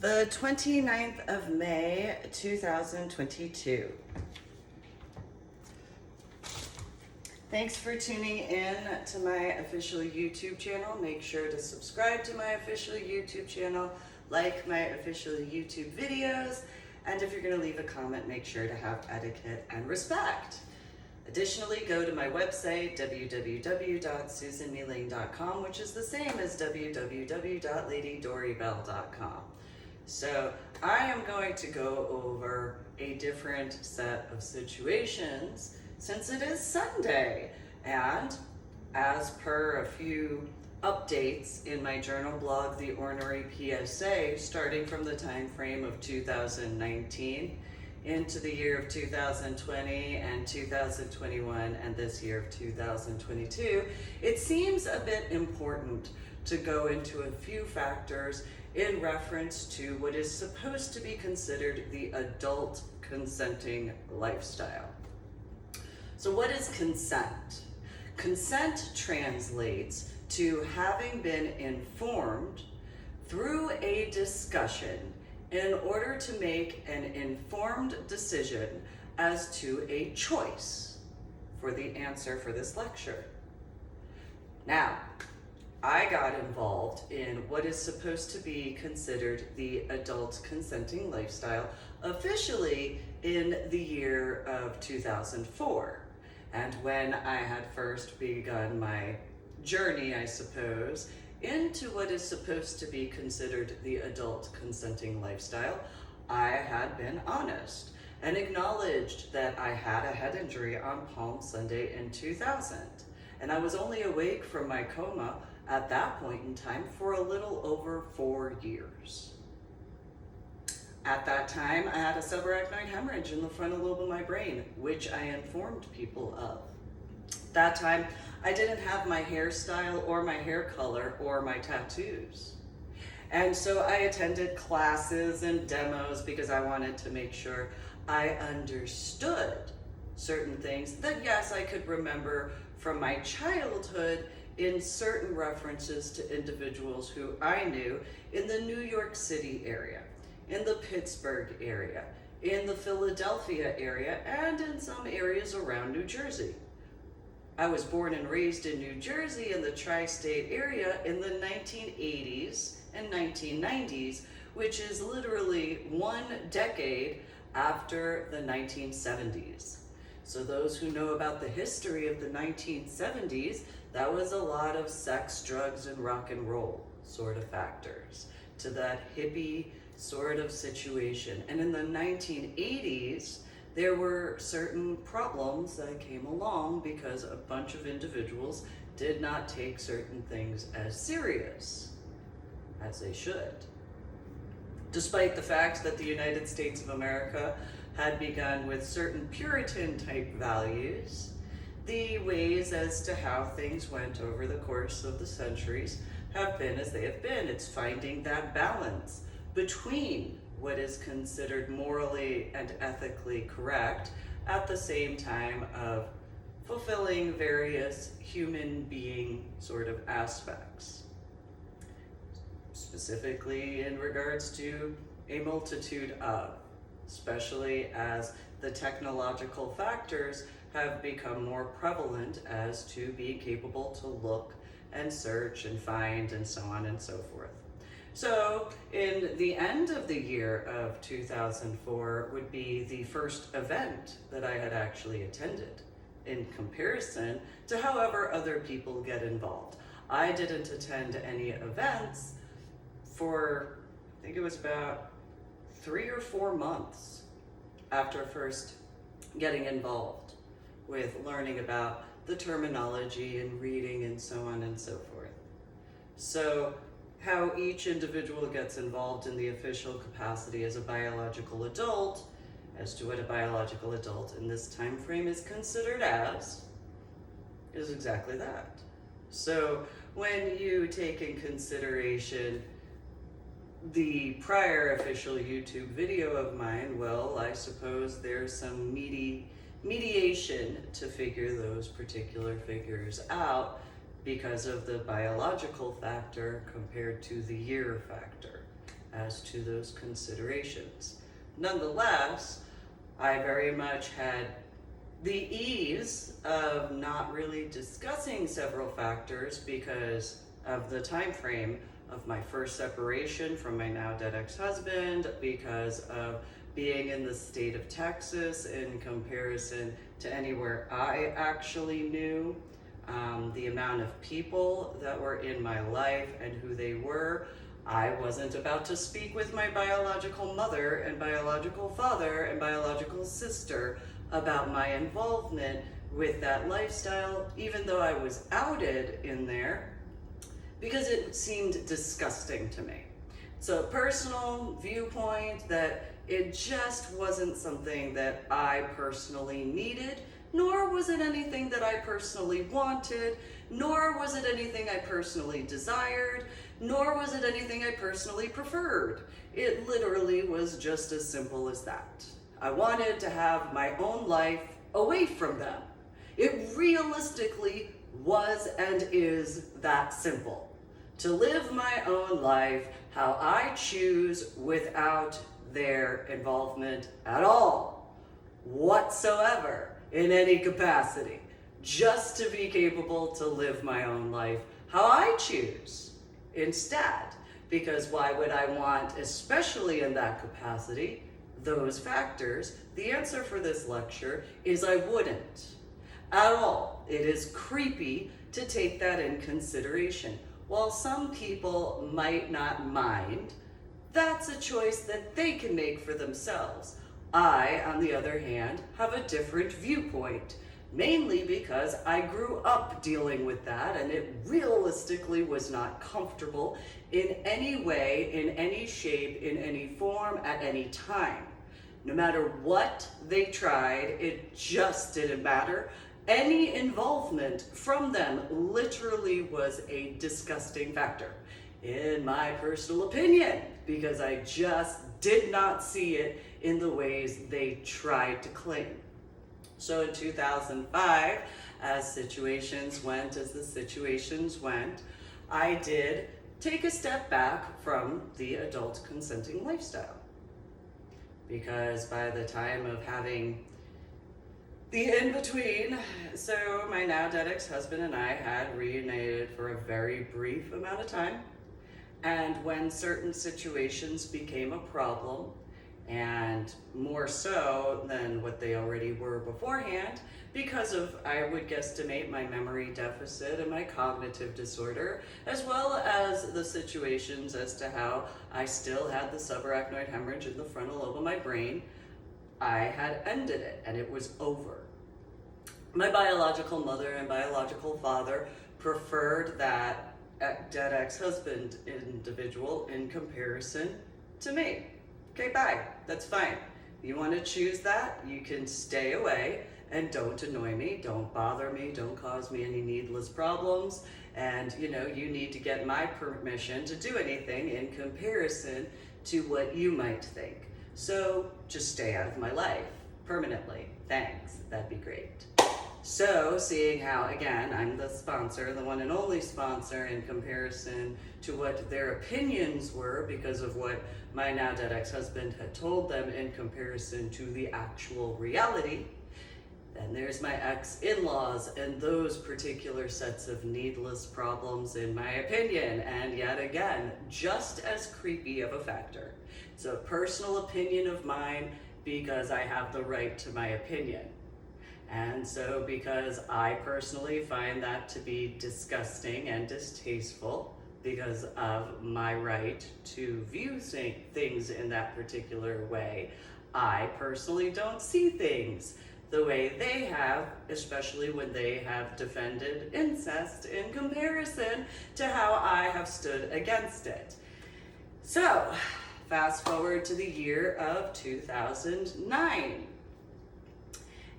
The 29th of May, 2022. Thanks for tuning in to my official YouTube channel. Make sure to subscribe to my official YouTube channel, like my official YouTube videos, and if you're going to leave a comment, make sure to have etiquette and respect. Additionally, go to my website, www.susanmealing.com, which is the same as www.ladydorybell.com. So I am going to go over a different set of situations since it is Sunday. And as per a few updates in my journal blog, The Ornery PSA, starting from the time frame of 2019 into the year of 2020 and 2021 and this year of 2022, it seems a bit important to go into a few factors in reference to what is supposed to be considered the adult consenting lifestyle. So what is consent? Consent translates to having been informed through a discussion in order to make an informed decision as to a choice for the answer for this lecture. Now, I got involved in what is supposed to be considered the adult consenting lifestyle officially in the year of 2004. And when I had first begun my journey, I suppose, into what is supposed to be considered the adult consenting lifestyle, I had been honest and acknowledged that I had a head injury on Palm Sunday in 2000. And I was only awake from my coma at that point in time for a little over 4 years. At that time, I had a subarachnoid hemorrhage in the frontal lobe of my brain, which I informed people of. That time, I didn't have my hairstyle or my hair color or my tattoos. And so I attended classes and demos because I wanted to make sure I understood certain things that, yes, I could remember from my childhood in certain references to individuals who I knew in the New York City area, in the Pittsburgh area, in the Philadelphia area, and in some areas around New Jersey. I was born and raised in New Jersey in the tri-state area in the 1980s and 1990s, which is literally 1 decade after the 1970s. So those who know about the history of the 1970s, that was a lot of sex, drugs, and rock and roll sort of factors to that hippie sort of situation. And in the 1980s, there were certain problems that came along because a bunch of individuals did not take certain things as serious as they should. Despite the fact that the United States of America had begun with certain Puritan type values, the ways as to how things went over the course of the centuries have been as they have been. It's finding that balance between what is considered morally and ethically correct at the same time of fulfilling various human being sort of aspects. Specifically in regards to a multitude of, especially as the technological factors have become more prevalent as to being capable to look and search and find and so on and so forth. So in the end of the year of 2004 would be the first event that I had actually attended in comparison to however other people get involved. I didn't attend any events for, I think it was about 3 or 4 months after first getting involved with learning about the terminology and reading and so on and so forth. So how each individual gets involved in the official capacity as a biological adult, as to what a biological adult in this time frame is considered as, is exactly that. So when you take in consideration the prior official YouTube video of mine, well, I suppose there's some mediation to figure those particular figures out because of the biological factor compared to the year factor. as to those considerations. Nonetheless, I very much had the ease of not really discussing several factors because of the time frame of my first separation from my now dead ex-husband, because of being in the state of Texas in comparison to anywhere I actually knew, the amount of people that were in my life and who they were. I wasn't about to speak with my biological mother and biological father and biological sister about my involvement with that lifestyle, even though I was outed in there, because it seemed disgusting to me. So personal viewpoint that it just wasn't something that I personally needed, nor was it anything that I personally wanted, nor was it anything I personally desired, nor was it anything I personally preferred. It literally was just as simple as that. I wanted to have my own life away from them. It realistically was and is that simple. To live my own life how I choose without their involvement at all, whatsoever, in any capacity, just to be capable to live my own life how I choose instead. Because why would I want, especially in that capacity, those factors? The answer for this lecture is I wouldn't at all. It is creepy to take that in consideration. While some people might not mind, that's a choice that they can make for themselves. I, on the other hand, have a different viewpoint, mainly because I grew up dealing with that and it realistically was not comfortable in any way, in any shape, in any form, at any time. No matter what they tried, it just didn't matter. Any involvement from them literally was a disgusting factor, in my personal opinion, because I just did not see it in the ways they tried to claim. So in 2005, as the situations went, I did take a step back from the adult consenting lifestyle. Because by the time of having the in-between, so my now dead ex-husband and I had reunited for a very brief amount of time. And when certain situations became a problem, and more so than what they already were beforehand, because of, I would guesstimate, my memory deficit and my cognitive disorder, as well as the situations as to how I still had the subarachnoid hemorrhage in the frontal lobe of my brain, I had ended it and it was over. My biological mother and biological father preferred that dead ex-husband individual in comparison to me. Okay, bye, that's fine. You want to choose that, you can stay away and don't annoy me, don't bother me, don't cause me any needless problems, and you need to get my permission to do anything in comparison to what you might think. So just stay out of my life permanently. Thanks, that'd be great. So seeing how, again, I'm the sponsor, the one and only sponsor in comparison to what their opinions were because of what my now dead ex-husband had told them in comparison to the actual reality, then there's my ex-in-laws and those particular sets of needless problems in my opinion, and yet again, just as creepy of a factor. It's a personal opinion of mine because I have the right to my opinion. And so because I personally find that to be disgusting and distasteful because of my right to view things in that particular way, I personally don't see things the way they have, especially when they have defended incest in comparison to how I have stood against it. So, fast forward to the year of 2009.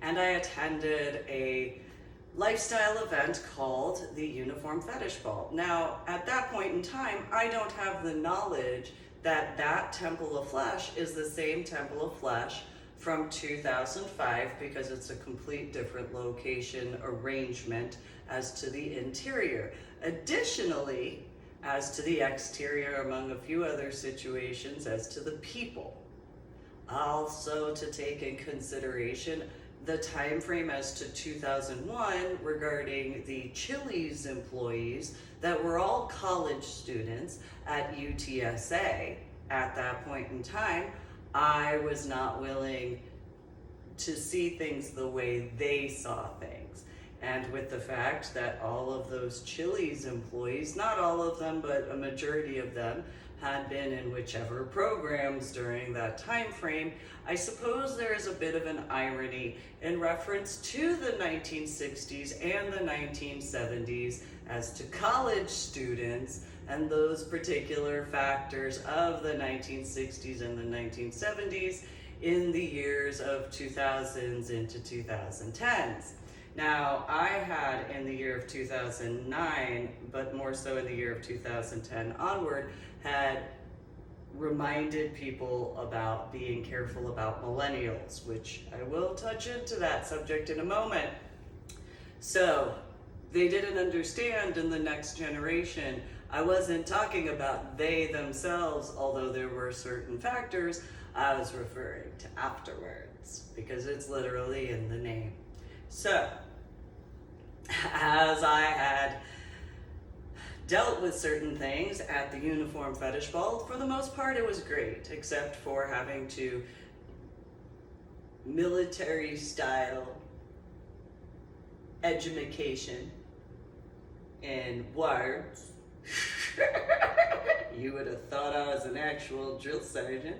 And I attended a lifestyle event called the Uniform Fetish Ball. Now, at that point in time, I don't have the knowledge that that temple of flesh is the same temple of flesh from 2005 because it's a complete different location arrangement as to the interior. Additionally, as to the exterior, among a few other situations, as to the people. Also to take in consideration the time frame as to 2001 regarding the Chili's employees that were all college students at UTSA at that point in time. I was not willing to see things the way they saw things. And with the fact that all of those Chili's employees, not all of them, but a majority of them, had been in whichever programs during that time frame, I suppose there is a bit of an irony in reference to the 1960s and the 1970s as to college students and those particular factors of the 1960s and the 1970s in the years of 2000s into 2010s. Now, I had in the year of 2009, but more so in the year of 2010 onward, had reminded people about being careful about millennials, which I will touch into that subject in a moment. So, they didn't understand in the next generation. I wasn't talking about they themselves, although there were certain factors. I was referring to afterwards, because it's literally in the name. So, as I had dealt with certain things at the uniform fetish ball, for the most part it was great, except for having to military style education in words. You would have thought I was an actual drill sergeant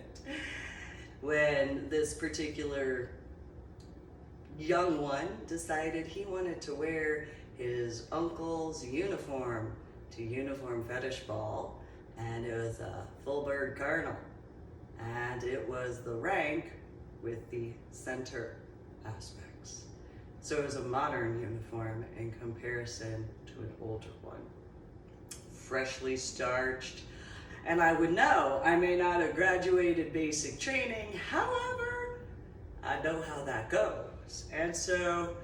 when this particular young one decided he wanted to wear his uncle's uniform to uniform fetish ball, and it was a full bird colonel, and it was the rank with the center aspects. So it was a modern uniform in comparison to an older one, freshly starched. And I would know, I may not have graduated basic training, however, I know how that goes. And so,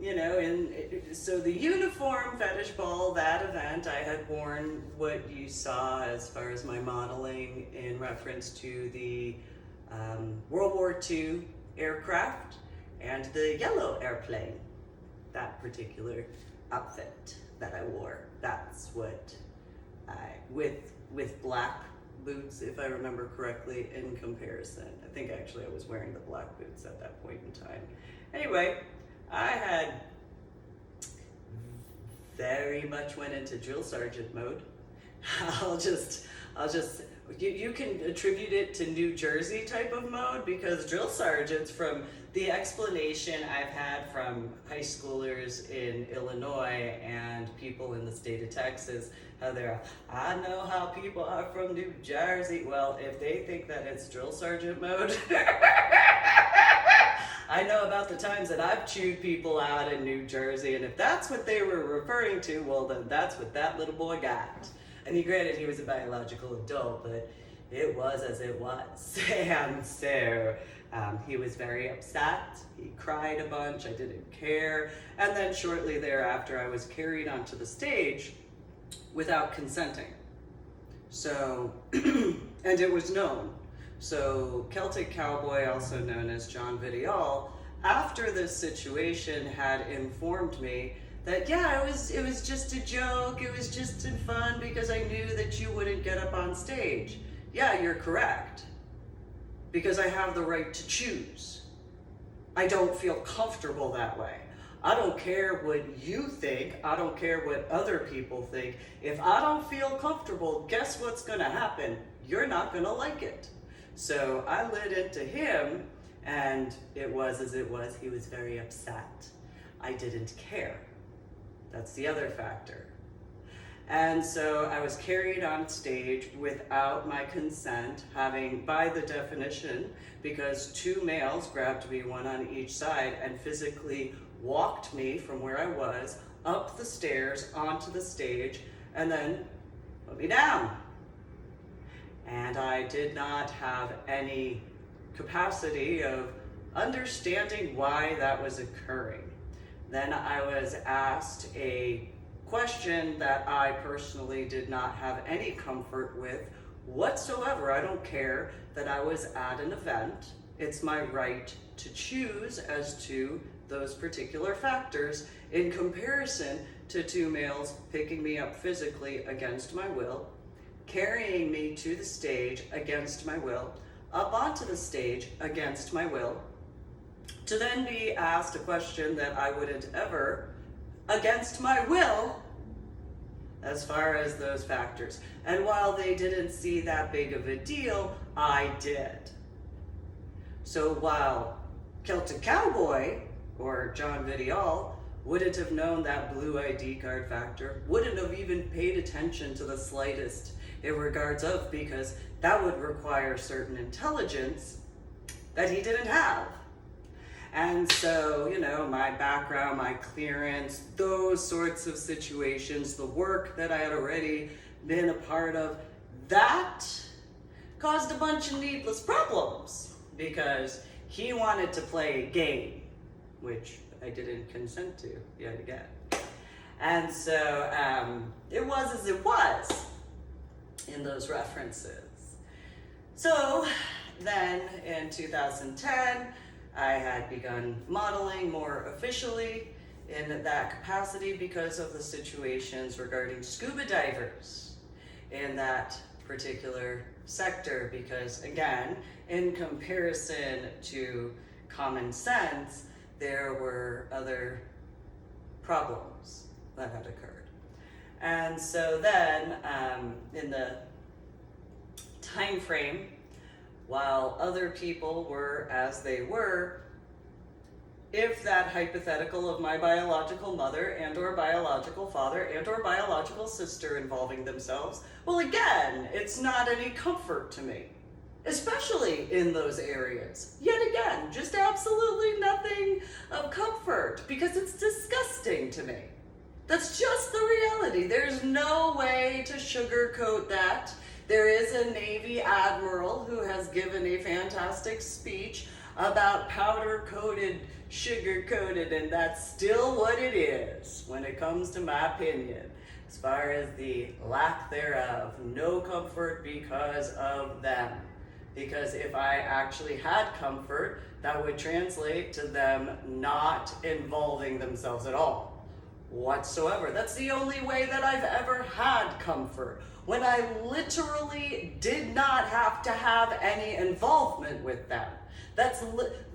you know, so the uniform fetish ball, that event, I had worn what you saw as far as my modeling in reference to the World War II aircraft and the yellow airplane. That particular outfit that I wore, that's what with black boots, if I remember correctly, in comparison. I think actually I was wearing the black boots at that point in time. Anyway, I had very much went into drill sergeant mode. You can attribute it to New Jersey type of mode, because drill sergeants, from the explanation I've had from high schoolers in Illinois and people in the state of Texas, how they're, I know how people are from New Jersey. Well, if they think that it's drill sergeant mode, I know about the times that I've chewed people out in New Jersey, and if that's what they were referring to, well then that's what that little boy got. And granted, he was a biological adult, but it was as it was. And so he was very upset. He cried a bunch. I didn't care. And then shortly thereafter, I was carried onto the stage without consenting. So, and it was known. So Celtic Cowboy, also known as John Vidial, after this situation had informed me that, yeah, it was just a joke, it was just in fun because I knew that you wouldn't get up on stage. Yeah, you're correct. Because I have the right to choose. I don't feel comfortable that way. I don't care what you think, I don't care what other people think. If I don't feel comfortable, guess what's gonna happen? You're not gonna like it. So I lit into him, and it was as it was. He was very upset. I didn't care. That's the other factor. And so I was carried on stage without my consent, having, by the definition, because two males grabbed me, one on each side, and physically walked me from where I was up the stairs onto the stage, and then put me down. And I did not have any capacity of understanding why that was occurring. Then I was asked a question that I personally did not have any comfort with whatsoever. I don't care that I was at an event. It's my right to choose as to those particular factors in comparison to two males picking me up physically against my will, carrying me to the stage against my will, up onto the stage against my will, to then be asked a question that I wouldn't ever, against my will, as far as those factors. And while they didn't see that big of a deal, I did. So while Celtic Cowboy or John Vidial wouldn't have known that blue ID card factor, wouldn't have even paid attention to the slightest in regards of, because that would require certain intelligence that he didn't have. And so, you know, my background, my clearance, those sorts of situations, the work that I had already been a part of, that caused a bunch of needless problems because he wanted to play a game, which I didn't consent to yet again. And so it was as it was in those references. So then in 2010, I had begun modeling more officially in that capacity because of the situations regarding scuba divers in that particular sector, because again, in comparison to common sense, there were other problems that had occurred. And so then in the time frame, while other people were as they were, if that hypothetical of my biological mother and or biological father and or biological sister involving themselves, well again, it's not any comfort to me, especially in those areas. Yet again, just absolutely nothing of comfort because it's disgusting to me. That's just the reality. There's no way to sugarcoat that. There is a Navy admiral who has given a fantastic speech about powder-coated, sugar-coated, and that's still what it is when it comes to my opinion. As far as the lack thereof, no comfort because of them. Because if I actually had comfort, that would translate to them not involving themselves at all, whatsoever. That's the only way that I've ever had comfort. When I literally did not have to have any involvement with them. That's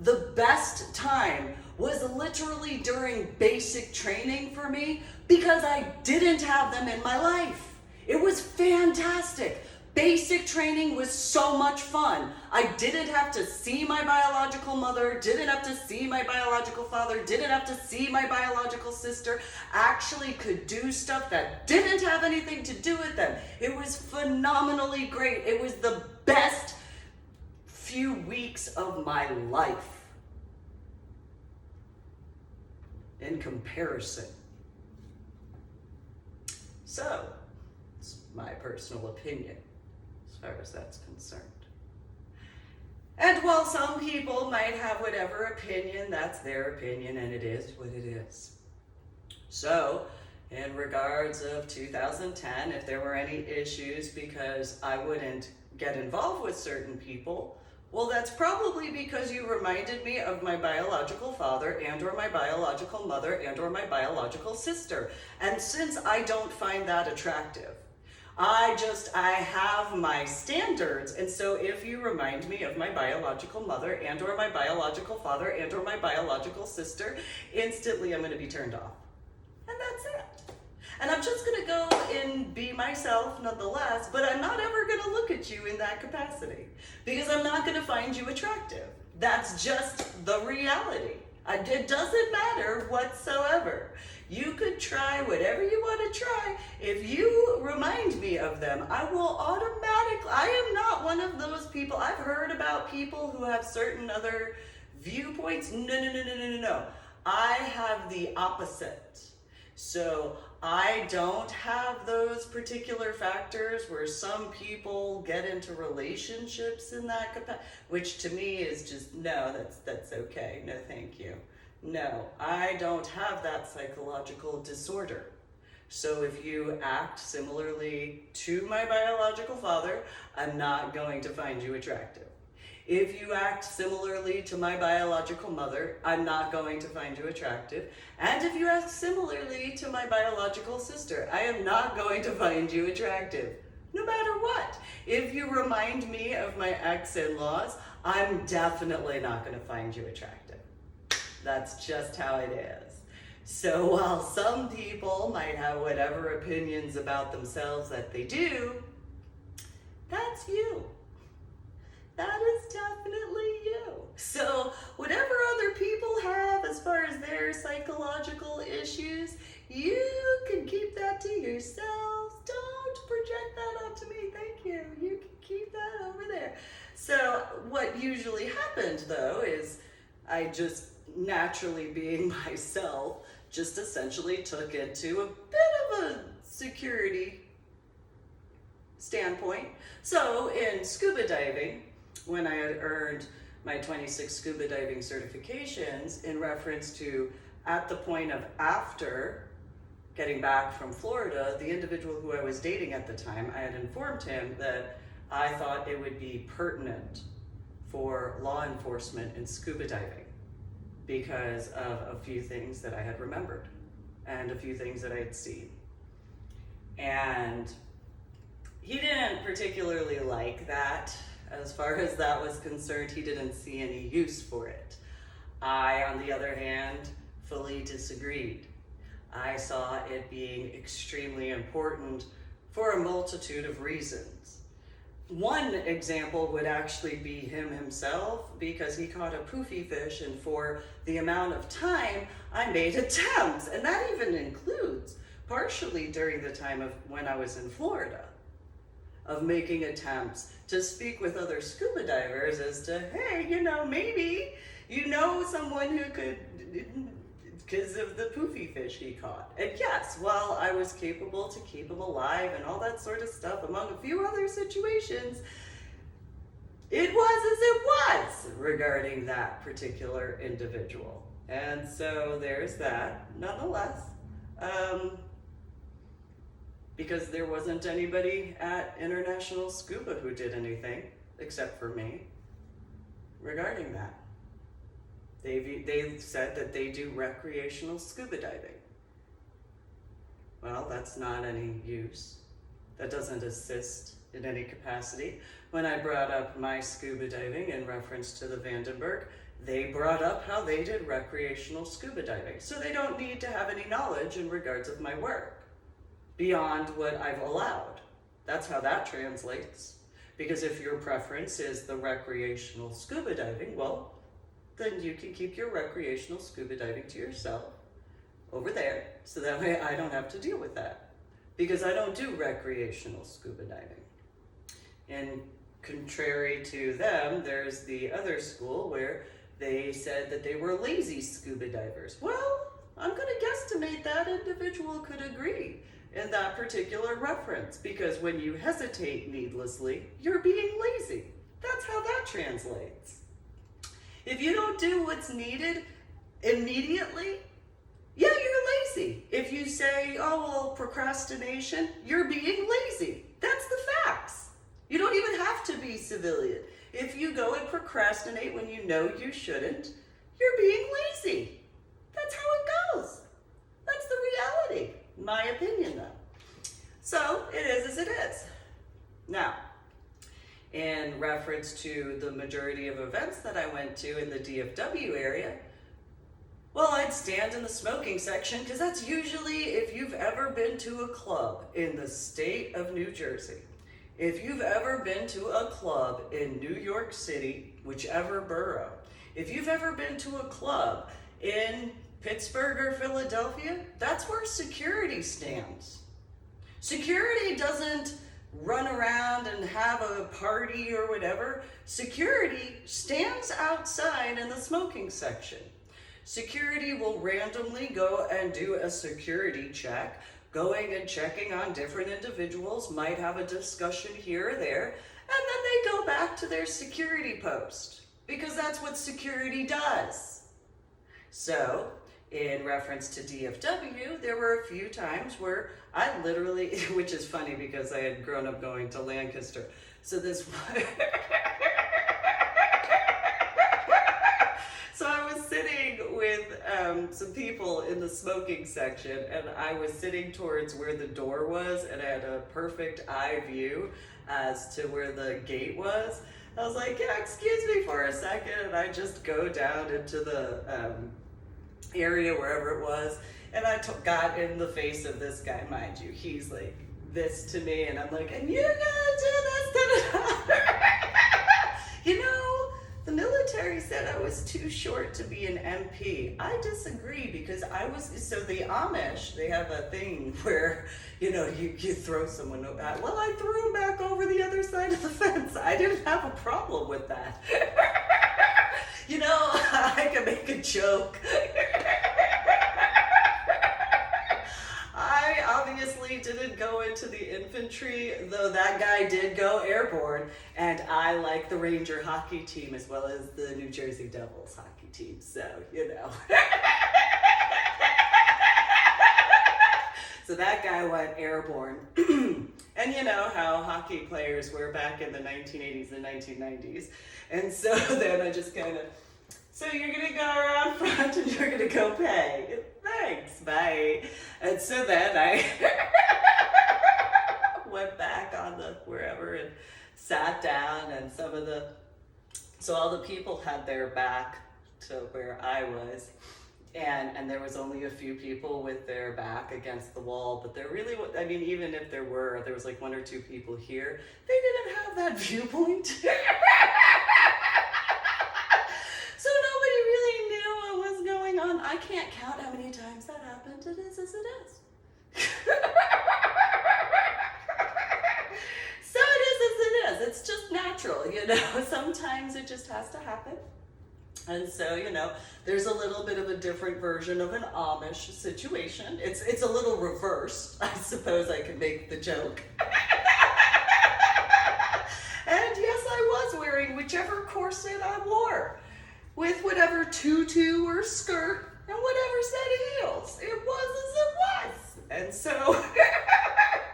the best time was literally during basic training for me because I didn't have them in my life. It was fantastic. Basic training was so much fun. I didn't have to see my biological mother, didn't have to see my biological father, didn't have to see my biological sister, actually could do stuff that didn't have anything to do with them. It was phenomenally great. It was the best few weeks of my life in comparison. So, it's my personal opinion as far as that's concerned. And while some people might have whatever opinion, that's their opinion, and it is what it is. So, in regards of 2010, if there were any issues because I wouldn't get involved with certain people, well, that's probably because you reminded me of my biological father and or my biological mother and or my biological sister. And since I don't find that attractive, I have my standards. And so if you remind me of my biological mother and or my biological father and or my biological sister, instantly I'm going to be turned off. And that's it. And I'm just going to go and be myself nonetheless, but I'm not ever going to look at you in that capacity because I'm not going to find you attractive. That's just the reality. It doesn't matter whatsoever. You could try whatever you want to try. If you remind me of them, I will automatically, I am not one of those people. I've heard about people who have certain other viewpoints. No. I have the opposite. So I don't have those particular factors where some people get into relationships in that capacity, which to me is just, no, that's okay. No, thank you. No, I don't have that psychological disorder. So if you act similarly to my biological father, I'm not going to find you attractive. If you act similarly to my biological mother, I'm not going to find you attractive. And if you act similarly to my biological sister, I am not going to find you attractive. No matter what. If you remind me of my ex-in-laws, I'm definitely not going to find you attractive. That's just how it is. So while some people might have whatever opinions about themselves that they do, that's you. That is definitely you. So whatever other people have as far as their psychological issues, you can keep that to yourselves. Don't project that onto me. Thank you. You can keep that over there. So what usually happened though is I just naturally being myself just essentially took it to a bit of a security standpoint. So in scuba diving, when I had earned my 26 scuba diving certifications, in reference to at the point of after getting back from Florida, the individual who I was dating at the time, I had informed him that I thought it would be pertinent for law enforcement in scuba diving because of a few things that I had remembered and a few things that I had seen. And he didn't particularly like that. As far as that was concerned, he didn't see any use for it. I, on the other hand, fully disagreed. I saw it being extremely important for a multitude of reasons. One example would actually be him himself, because he caught a poofy fish, and for the amount of time I made attempts, and that even includes partially during the time of when I was in Florida, of making attempts to speak with other scuba divers as to, hey, maybe someone who could, because of the poofy fish he caught. And yes, while I was capable to keep him alive and all that sort of stuff, among a few other situations, it was as it was regarding that particular individual. And so there's that, nonetheless. Because there wasn't anybody at International Scuba who did anything, except for me, regarding that. They said that they do recreational scuba diving. Well, that's not any use. That doesn't assist in any capacity. When I brought up my scuba diving in reference to the Vandenberg, they brought up how they did recreational scuba diving. So they don't need to have any knowledge in regards of my work beyond what I've allowed. That's how that translates. Because if your preference is the recreational scuba diving, well, then you can keep your recreational scuba diving to yourself over there, so that way I don't have to deal with that. Because I don't do recreational scuba diving. And contrary to them, there's the other school where they said that they were lazy scuba divers. Well, I'm going to guesstimate that individual could agree in that particular reference, because when you hesitate needlessly, you're being lazy. That's how that translates. If you don't do what's needed immediately, yeah, you're lazy. If you say, oh, well, procrastination, you're being lazy. That's the facts. You don't even have to be civilian. If you go and procrastinate when you know you shouldn't, you're being lazy. That's how it goes. That's the reality. My opinion, though. So it is as it is. Now, in reference to the majority of events that I went to in the DFW area, well, I'd stand in the smoking section, because that's usually if you've ever been to a club in the state of New Jersey. If you've ever been to a club in New York City, whichever borough, if you've ever been to a club in Pittsburgh or Philadelphia, that's where security stands. Security doesn't run around and have a party or whatever. Security stands outside in the smoking section. Security will randomly go and do a security check, going and checking on different individuals, might have a discussion here or there, and then they go back to their security post, because that's what security does. So, in reference to DFW, there were a few times where I literally, which is funny because I had grown up going to Lancaster. So this So I was sitting with some people in the smoking section, and I was sitting towards where the door was, and I had a perfect eye view as to where the gate was. I was like, yeah, excuse me for a second, and I just go down into the area, wherever it was, and I got in the face of this guy, mind you. He's like this to me, and I'm like, and you're gonna do this? You know, the military said I was too short to be an MP. I disagree, because so the Amish, they have a thing where, you know, you throw someone back. Well, I threw him back over the other side of the fence. I didn't have a problem with that. You know, I can make a joke. I obviously didn't go into the infantry, though that guy did go airborne, and I like the Ranger hockey team as well as the New Jersey Devils hockey team, so, you know. So that guy went airborne. And you know how hockey players were back in the 1980s and 1990s. And so then I just kind of, so you're going to go around front and you're going to go pay. Thanks, bye. And so then I went back on the wherever and sat down, and so all the people had their back to where I was. And there was only a few people with their back against the wall, but there really, I mean, even if there was like one or two people here, they didn't have that viewpoint. So nobody really knew what was going on. I can't count how many times that happened. It is as it is. So it is as it is. It's just natural, you know. Sometimes it just has to happen. And so, you know, there's a little bit of a different version of an Amish situation. It's a little reversed, I suppose I could make the joke. And yes, I was wearing whichever corset I wore, with whatever tutu or skirt and whatever set of heels. It was as it was. And so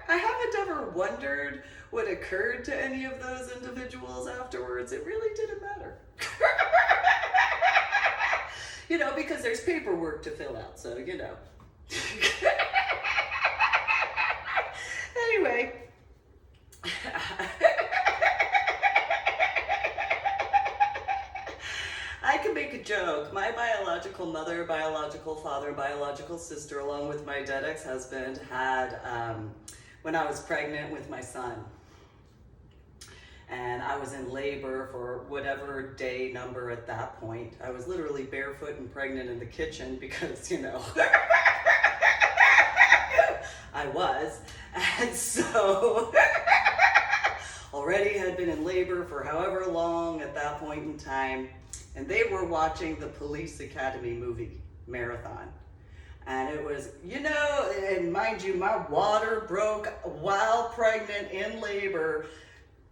I haven't ever wondered what occurred to any of those individuals afterwards. It really didn't matter. You know, because there's paperwork to fill out, so, you know. Anyway. I can make a joke. My biological mother, biological father, biological sister, along with my dead ex-husband, had, when I was pregnant with my son, and I was in labor for whatever day number at that point. I was literally barefoot and pregnant in the kitchen because, you know, I was. And so already had been in labor for however long at that point in time. And they were watching the Police Academy movie marathon. And it was, you know, and mind you, my water broke while pregnant in labor.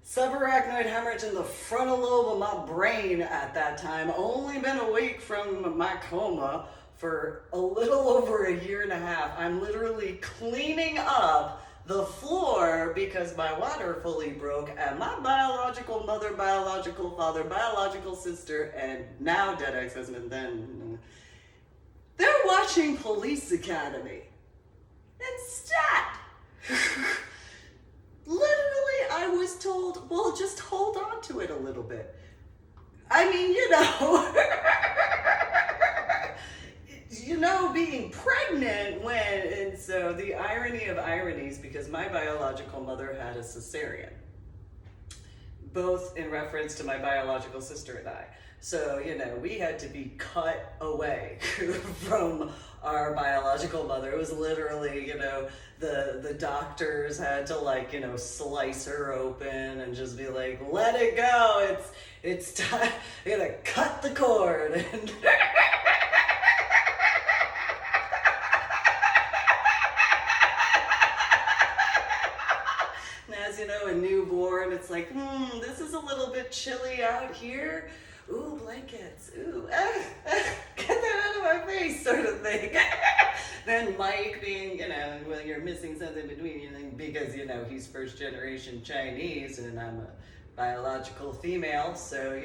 Subarachnoid hemorrhage in the frontal lobe of my brain at that time. Only been awake from my coma for a little over a year and a half. I'm literally cleaning up the floor because my water fully broke, and my biological mother, biological father, biological sister, and now dead ex-husband, then they're watching Police Academy. Instead, literally, I was told, well, just hold on to it a little bit. I mean, you know, being pregnant and so the irony of ironies, because my biological mother had a cesarean, both in reference to my biological sister and I. So, you know, we had to be cut away from our biological mother. It was literally, you know, the doctors had to, like, you know, slice her open and just be like, let it go. It's time. You gotta cut the cord. And as you know, a newborn, it's like, this is a little bit chilly out here. ooh, blankets, ooh, get that out of my face, sort of thing. Then Mike being, well, you're missing something between you, because, he's first generation Chinese and I'm a biological female, so,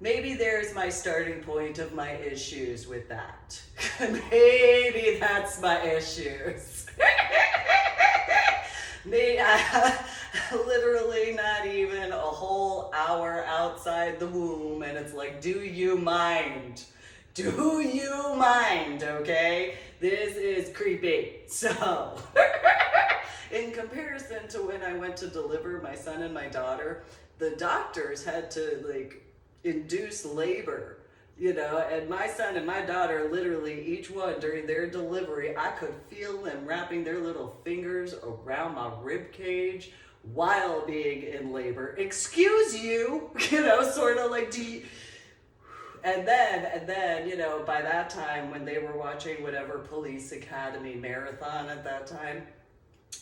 maybe there's my starting point of my issues with that. Maybe that's my issues. Maybe literally not even a whole hour outside the womb, and it's like, do you mind? Do you mind, okay? This is creepy. So, in comparison to when I went to deliver my son and my daughter, the doctors had to, induce labor, and my son and my daughter, literally each one during their delivery, I could feel them wrapping their little fingers around my rib cage while being in labor. Excuse you, sort of like, and then, by that time, when they were watching whatever Police Academy marathon at that time,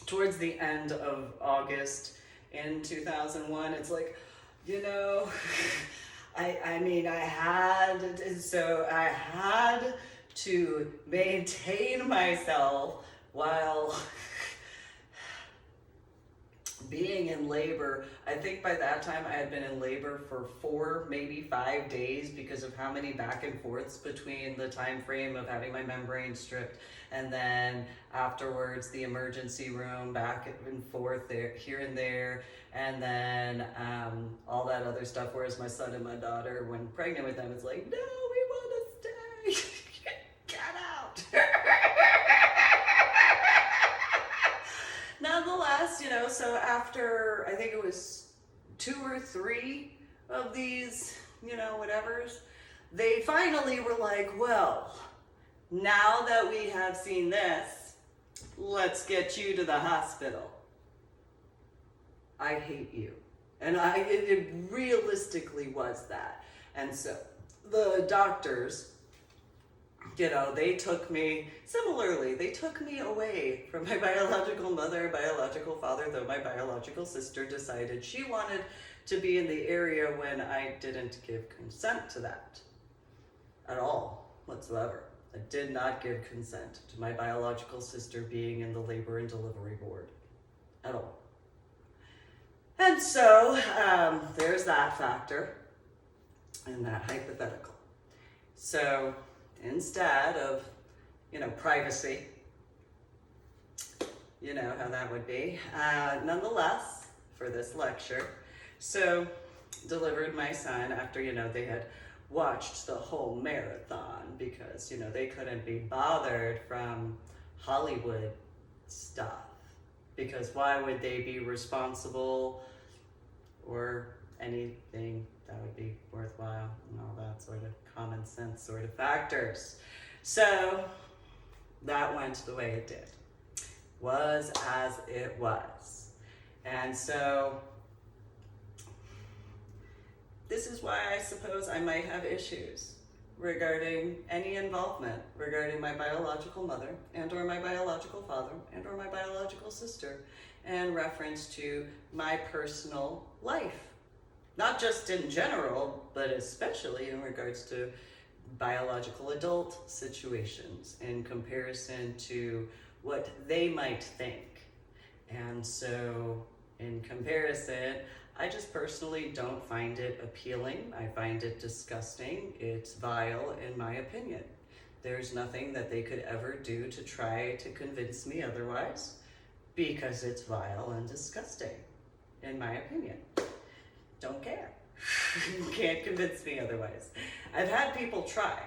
towards the end of August in 2001, it's like, I had to maintain myself while being in labor. I think by that time I had been in labor for 4, maybe 5 days, because of how many back and forths between the time frame of having my membrane stripped and then afterwards the emergency room, back and forth there, here and there, and then all that other stuff. Whereas my son and my daughter, when pregnant with them, it's like, no, we want to stay. Get out. Nonetheless, so after, I think it was 2 or 3 of these, whatevers, they finally were like, well, now that we have seen this, let's get you to the hospital. I hate you. And it realistically was that. And so the doctors, they took me, similarly, they took me away from my biological mother, biological father, though my biological sister decided she wanted to be in the area when I didn't give consent to that at all, whatsoever. I did not give consent to my biological sister being in the labor and delivery ward at all. And so there's that factor and that hypothetical. So instead of, privacy, how that would be. Nonetheless, for this lecture, so delivered my son after, they had watched the whole marathon because, they couldn't be bothered from Hollywood stuff. Because why would they be responsible or anything that would be worthwhile and all that sort of common sense sort of factors. So that went the way it did. Was as it was. And so this is why I suppose I might have issues regarding any involvement regarding my biological mother and or my biological father and or my biological sister in reference to my personal life. Not just in general, but especially in regards to biological adult situations in comparison to what they might think. And so in comparison, I just personally don't find it appealing. I find it disgusting. It's vile in my opinion. There's nothing that they could ever do to try to convince me otherwise because it's vile and disgusting in my opinion. Don't care. You can't convince me otherwise. I've had people try.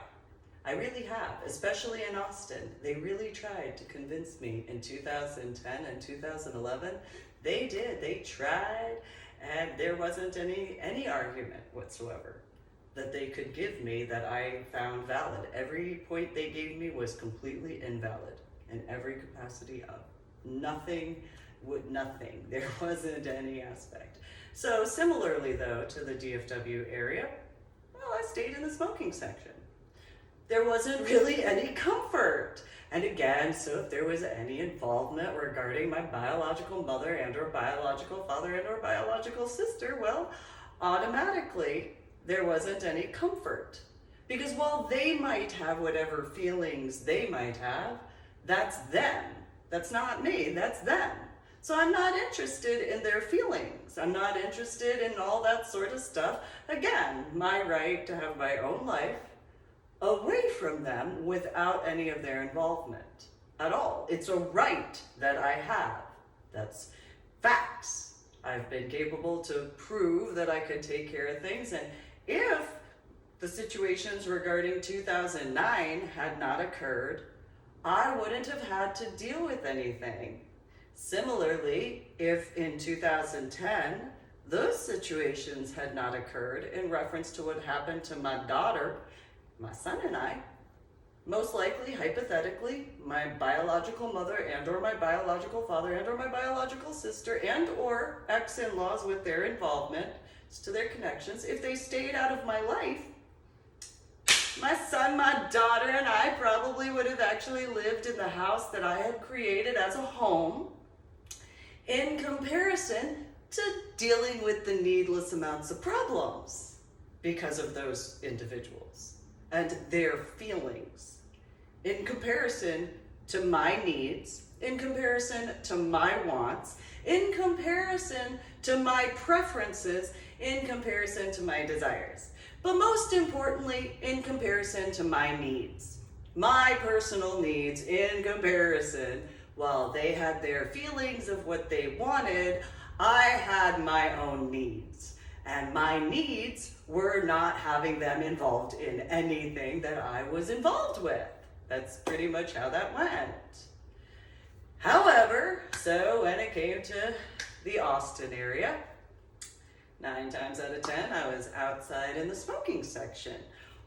I really have, especially in Austin. They really tried to convince me in 2010 and 2011. They did. They tried. And there wasn't any argument whatsoever that they could give me that I found valid. Every point they gave me was completely invalid in every capacity of. Nothing. There wasn't any aspect. So similarly though to the DFW area, well, I stayed in the smoking section. There wasn't really any comfort. And again, so if there was any involvement regarding my biological mother and or biological father and or biological sister, well, automatically there wasn't any comfort. Because while they might have whatever feelings they might have, that's them. That's not me, that's them. So I'm not interested in their feelings. I'm not interested in all that sort of stuff. Again, my right to have my own life away from them without any of their involvement at all. It's a right that I have. That's facts. I've been capable to prove that I could take care of things, and if the situations regarding 2009 had not occurred, I wouldn't have had to deal with anything. Similarly, if in 2010 those situations had not occurred in reference to what happened to my daughter, my son and I, most likely, hypothetically, my biological mother and or my biological father and or my biological sister and or ex-in-laws with their involvement to their connections, if they stayed out of my life, my son, my daughter, and I probably would have actually lived in the house that I had created as a home, in comparison to dealing with the needless amounts of problems because of those individuals and their feelings, in comparison to my needs, in comparison to my wants, in comparison to my preferences, in comparison to my desires. But most importantly, in comparison to my needs, my personal needs in comparison. While they had their feelings of what they wanted, I had my own needs. And my needs were not having them involved in anything that I was involved with. That's pretty much how that went. However, so when it came to the Austin area, 9 times out of 10, I was outside in the smoking section.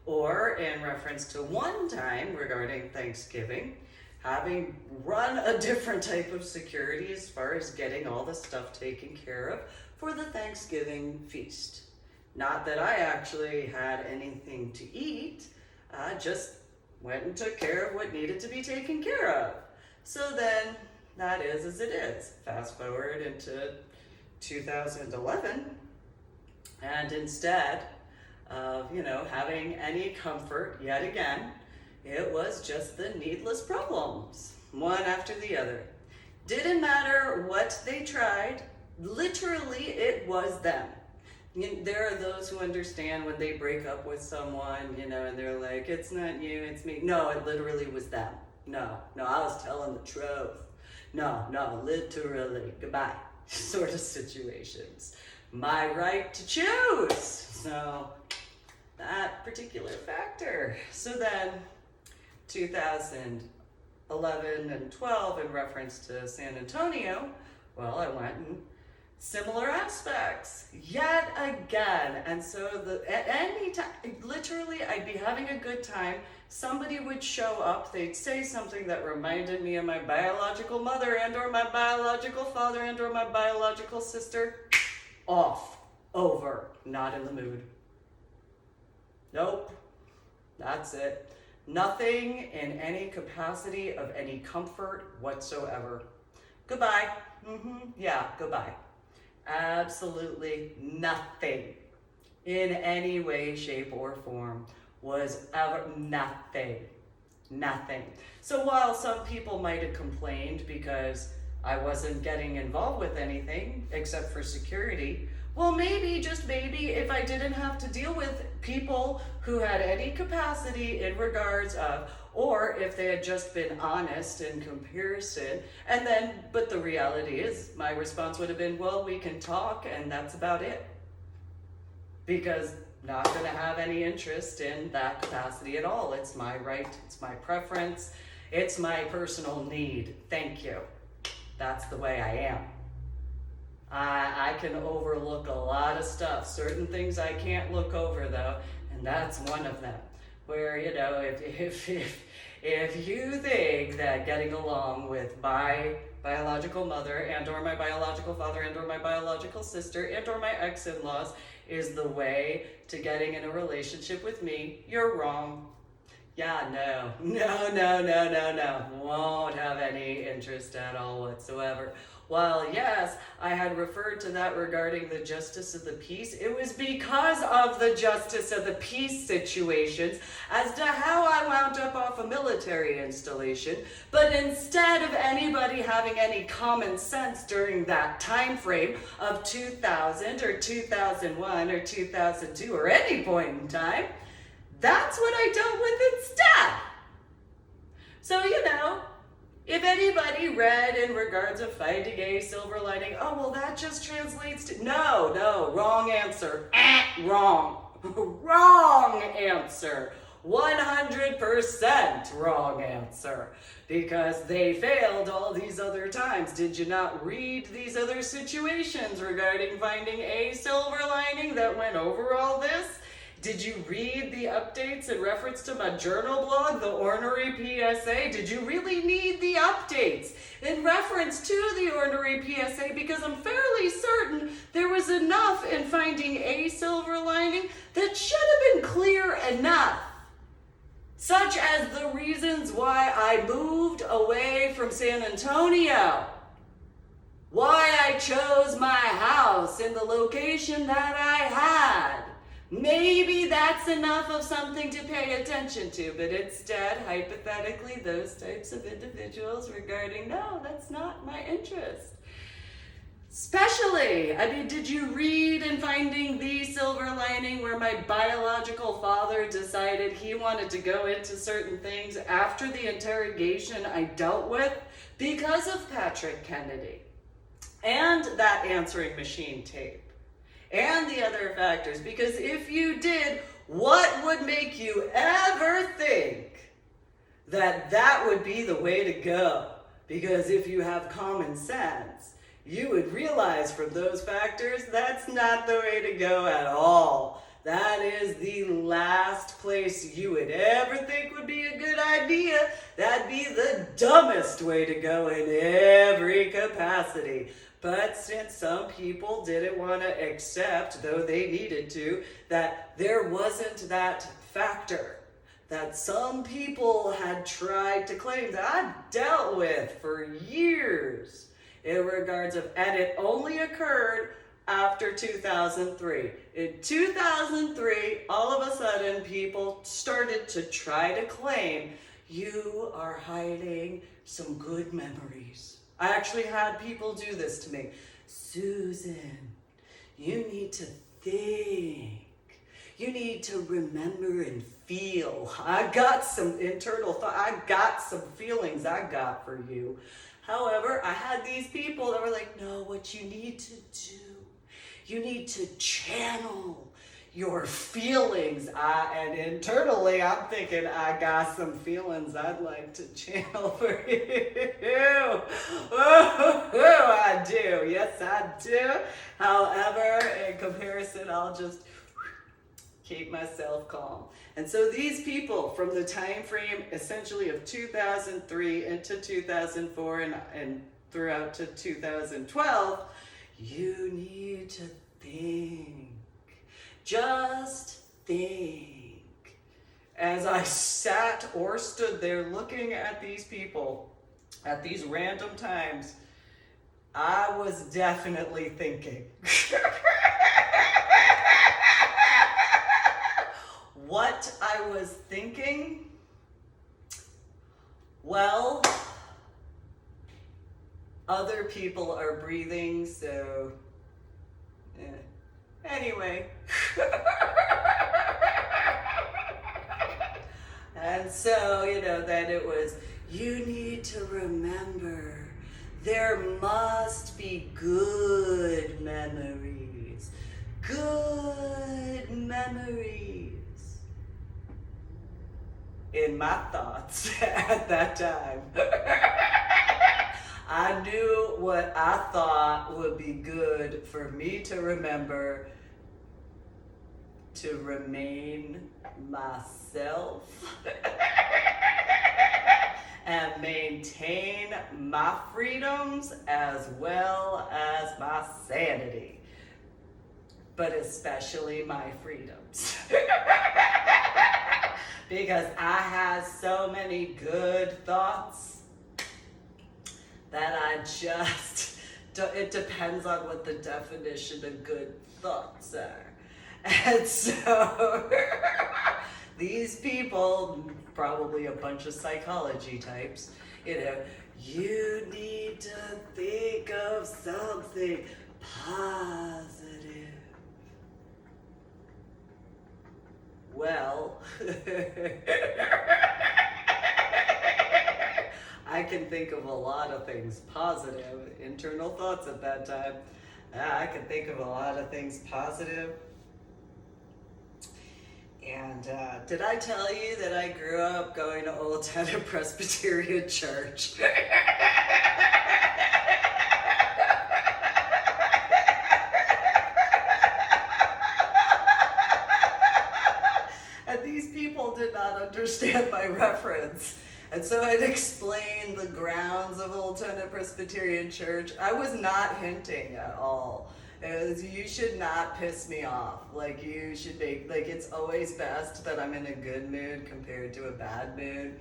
Or in reference to one time regarding Thanksgiving, having run a different type of security as far as getting all the stuff taken care of for the Thanksgiving feast. Not that I actually had anything to eat, I just went and took care of what needed to be taken care of. So then, that is as it is. Fast forward into 2011, and instead of, having any comfort yet again, it was just the needless problems, one after the other. Didn't matter what they tried, literally it was them. There are those who understand when they break up with someone, and they're like, it's not you, it's me. No, it literally was them. No, I was telling the truth. No, literally, goodbye, sort of situations. My right to choose. So, that particular factor. So then, 2011 and 12 in reference to San Antonio, well, I went in similar aspects yet again. And so any time, literally, I'd be having a good time. Somebody would show up, they'd say something that reminded me of my biological mother and or my biological father and or my biological sister. Off, over, not in the mood. Nope, that's it. Nothing in any capacity of any comfort whatsoever. Goodbye. Yeah, goodbye. Absolutely nothing in any way, shape, or form was ever nothing. So while some people might have complained because I wasn't getting involved with anything except for security, well, maybe, just maybe, if I didn't have to deal with people who had any capacity in regards of, or if they had just been honest in comparison, and then, but the reality is, my response would have been, well, we can talk, and that's about it. Because not going to have any interest in that capacity at all. It's my right, it's my preference, it's my personal need. Thank you. That's the way I am. I can overlook a lot of stuff. Certain things I can't look over though, and that's one of them. Where, if you think that getting along with my biological mother and or my biological father and or my biological sister and or my ex-in-laws is the way to getting in a relationship with me, you're wrong. Yeah, no. Won't have any interest at all whatsoever. While yes, I had referred to that regarding the justice of the peace, it was because of the justice of the peace situations as to how I wound up off a military installation. But instead of anybody having any common sense during that time frame of 2000 or 2001 or 2002 or any point in time, that's what I dealt with instead. So, if anybody read in regards of finding a silver lining, oh, well, that just translates to, no, wrong answer. Wrong. Wrong answer. 100% wrong answer. Because they failed all these other times. Did you not read these other situations regarding finding a silver lining that went over all this? Did you read the updates in reference to my journal blog, the Ornery PSA? Did you really need the updates in reference to the Ornery PSA? Because I'm fairly certain there was enough in finding a silver lining that should have been clear enough. Such as the reasons why I moved away from San Antonio. Why I chose my house in the location that I had. Maybe that's enough of something to pay attention to, but instead, hypothetically, those types of individuals regarding, no, that's not my interest. Especially, did you read in Finding the Silver Lining where my biological father decided he wanted to go into certain things after the interrogation I dealt with because of Patrick Kennedy and that answering machine tape? And the other factors, because if you did, what would make you ever think that that would be the way to go? Because if you have common sense, you would realize from those factors, that's not the way to go at all. That is the last place you would ever think would be a good idea. That'd be the dumbest way to go in every capacity. But since some people didn't want to accept, though they needed to, that there wasn't that factor that some people had tried to claim that I dealt with for years in regards of, and it only occurred after 2003. In 2003, all of a sudden, people started to try to claim you are hiding some good memories. I actually had people do this to me. Susan, you need to think. You need to remember and feel. I got some internal thought. I got some feelings I got for you. However, I had these people that were like, no, what you need to do, you need to channel your feelings. And internally, I'm thinking, I got some feelings I'd like to channel for you. Oh, I do. Yes, I do. However, in comparison, I'll just keep myself calm. And so these people from the time frame essentially of 2003 into 2004 and throughout to 2012, you need to think. Just think. As I sat or stood there looking at these people at these random times, I was definitely thinking. What I was thinking? Well, other people are breathing, so anyway. And so, then it was, you need to remember, there must be good memories. Good memories. In my thoughts at that time. I knew what I thought would be good for me to remember to remain myself and maintain my freedoms as well as my sanity, but especially my freedoms. Because I had so many good thoughts that I just it depends on what the definition of good thoughts are. And so these people, probably a bunch of psychology types, you need to think of something positive. Well, I can think of a lot of things positive, internal thoughts at that time. I can think of a lot of things positive. And did I tell you that I grew up going to Old Town Presbyterian Church? And these people did not understand my reference. And so I'd explain the grounds of Old Town Presbyterian Church. I was not hinting at all. You should not piss me off. Like, you should make, like, it's always best that I'm in a good mood compared to a bad mood.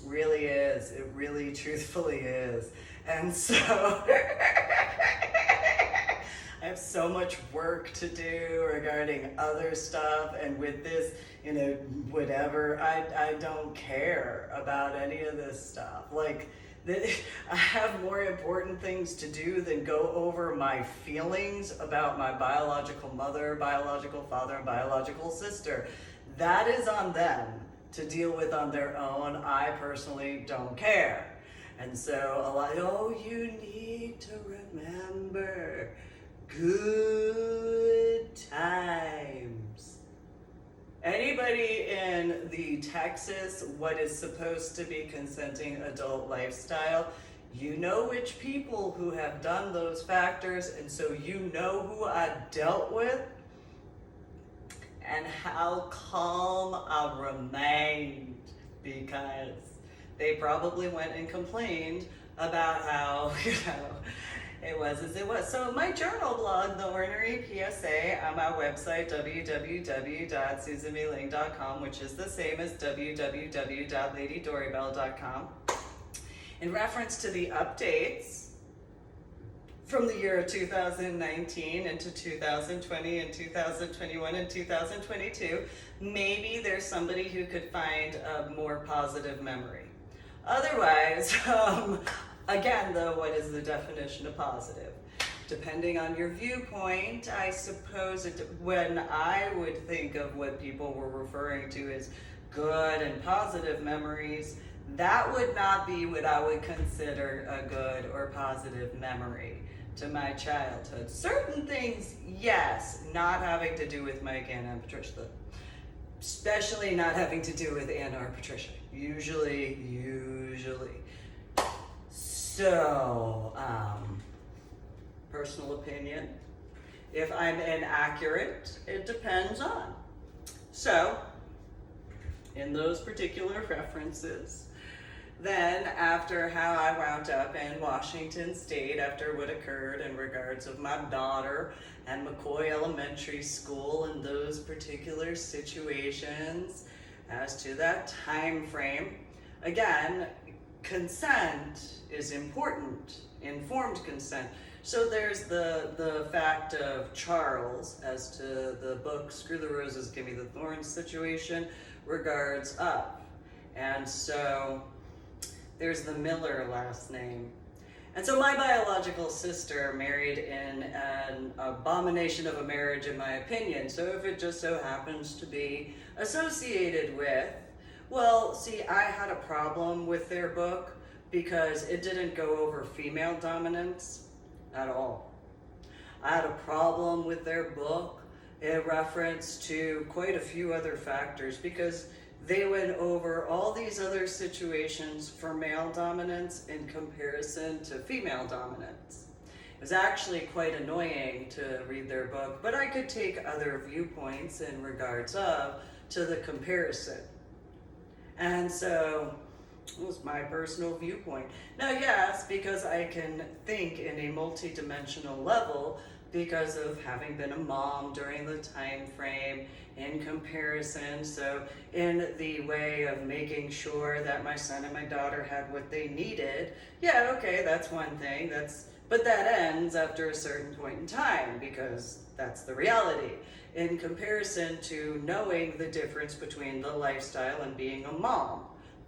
Really is. It really truthfully is. And so I have so much work to do regarding other stuff, and with this, whatever, I don't care about any of this stuff. Like, I have more important things to do than go over my feelings about my biological mother, biological father, and biological sister. That is on them to deal with on their own. I personally don't care. And so you need to remember good times. Anybody in the Texas, what is supposed to be consenting adult lifestyle, you know which people who have done those factors, and so you know who I dealt with and how calm I remained, because they probably went and complained about how, it was as it was. So my journal blog, The Ornery PSA, on my website, www.susanmeeling.com, which is the same as www.ladydoribell.com, in reference to the updates from the year 2019 into 2020 and 2021 and 2022, maybe there's somebody who could find a more positive memory. Otherwise, again, though, what is the definition of positive? Depending on your viewpoint, I suppose when I would think of what people were referring to as good and positive memories, that would not be what I would consider a good or positive memory to my childhood. Certain things, yes, not having to do with Mike, Anna, and Patricia. Especially not having to do with Anna or Patricia. Usually. So, personal opinion. If I'm inaccurate, it depends on. So, in those particular references, then after how I wound up in Washington State after what occurred in regards of my daughter and McCoy Elementary School and those particular situations, as to that time frame, again, consent is important, informed consent. So there's the fact of Charles as to the book Screw the Roses, Give Me the Thorns situation regards up. And so there's the Miller last name. And so my biological sister married in an abomination of a marriage, in my opinion. So if it just so happens to be associated with, well, see, I had a problem with their book because it didn't go over female dominance at all. I had a problem with their book in reference to quite a few other factors because they went over all these other situations for male dominance in comparison to female dominance. It was actually quite annoying to read their book, but I could take other viewpoints in regards to the comparison. And so it was my personal viewpoint. Now, yes, because I can think in a multi-dimensional level, because of having been a mom during the time frame in comparison. So in the way of making sure that my son and my daughter had what they needed, yeah, okay, that's one thing. But that ends after a certain point in time, because that's the reality. In comparison to knowing the difference between the lifestyle and being a mom.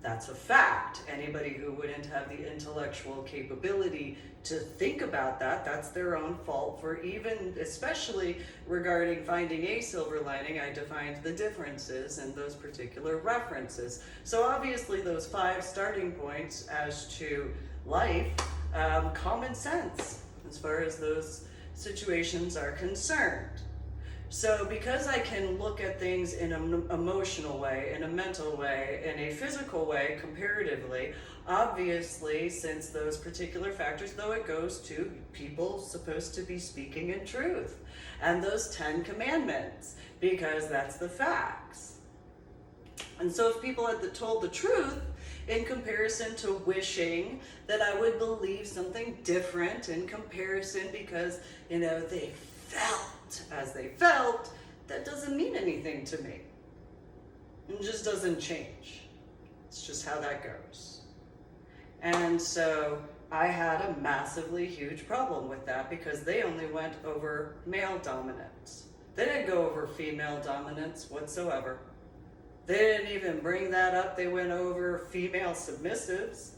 That's a fact. Anybody who wouldn't have the intellectual capability to think about that, that's their own fault. For even, especially regarding finding a silver lining, I defined the differences in those particular references. So obviously those 5 starting points as to life, common sense as far as those situations are concerned. So because I can look at things in an emotional way, in a mental way, in a physical way, comparatively, obviously, since those particular factors, though, it goes to people supposed to be speaking in truth. And those 10 commandments, because that's the facts. And so if people had told the truth, in comparison to wishing that I would believe something different in comparison because, they felt as they felt, that doesn't mean anything to me. It just doesn't change. It's just how that goes. And so I had a massively huge problem with that because they only went over male dominance. They didn't go over female dominance whatsoever. They didn't even bring that up. They went over female submissives.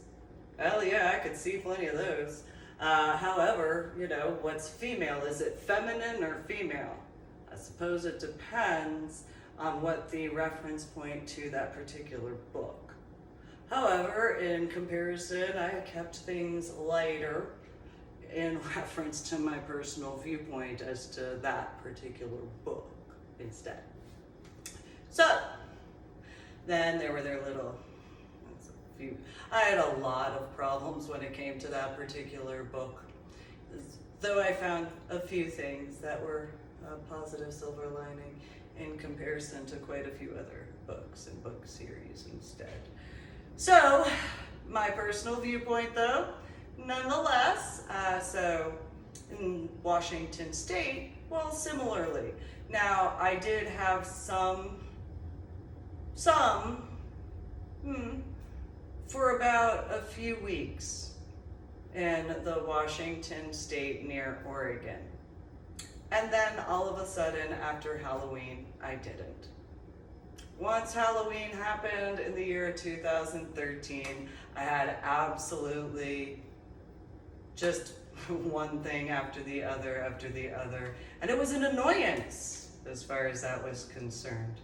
Well, yeah, I could see plenty of those. However, what's female? Is it feminine or female? I suppose it depends on what the reference point to that particular book. However, in comparison, I kept things lighter in reference to my personal viewpoint as to that particular book instead. So, then there were their little... I had a lot of problems when it came to that particular book, though I found a few things that were a positive silver lining in comparison to quite a few other books and book series instead. So, my personal viewpoint though, nonetheless, so in Washington State, well, similarly. Now, I did have some, for about a few weeks in the Washington State near Oregon. And then all of a sudden after Halloween, I didn't. Once Halloween happened in the year 2013, I had absolutely just one thing after the other, and it was an annoyance as far as that was concerned.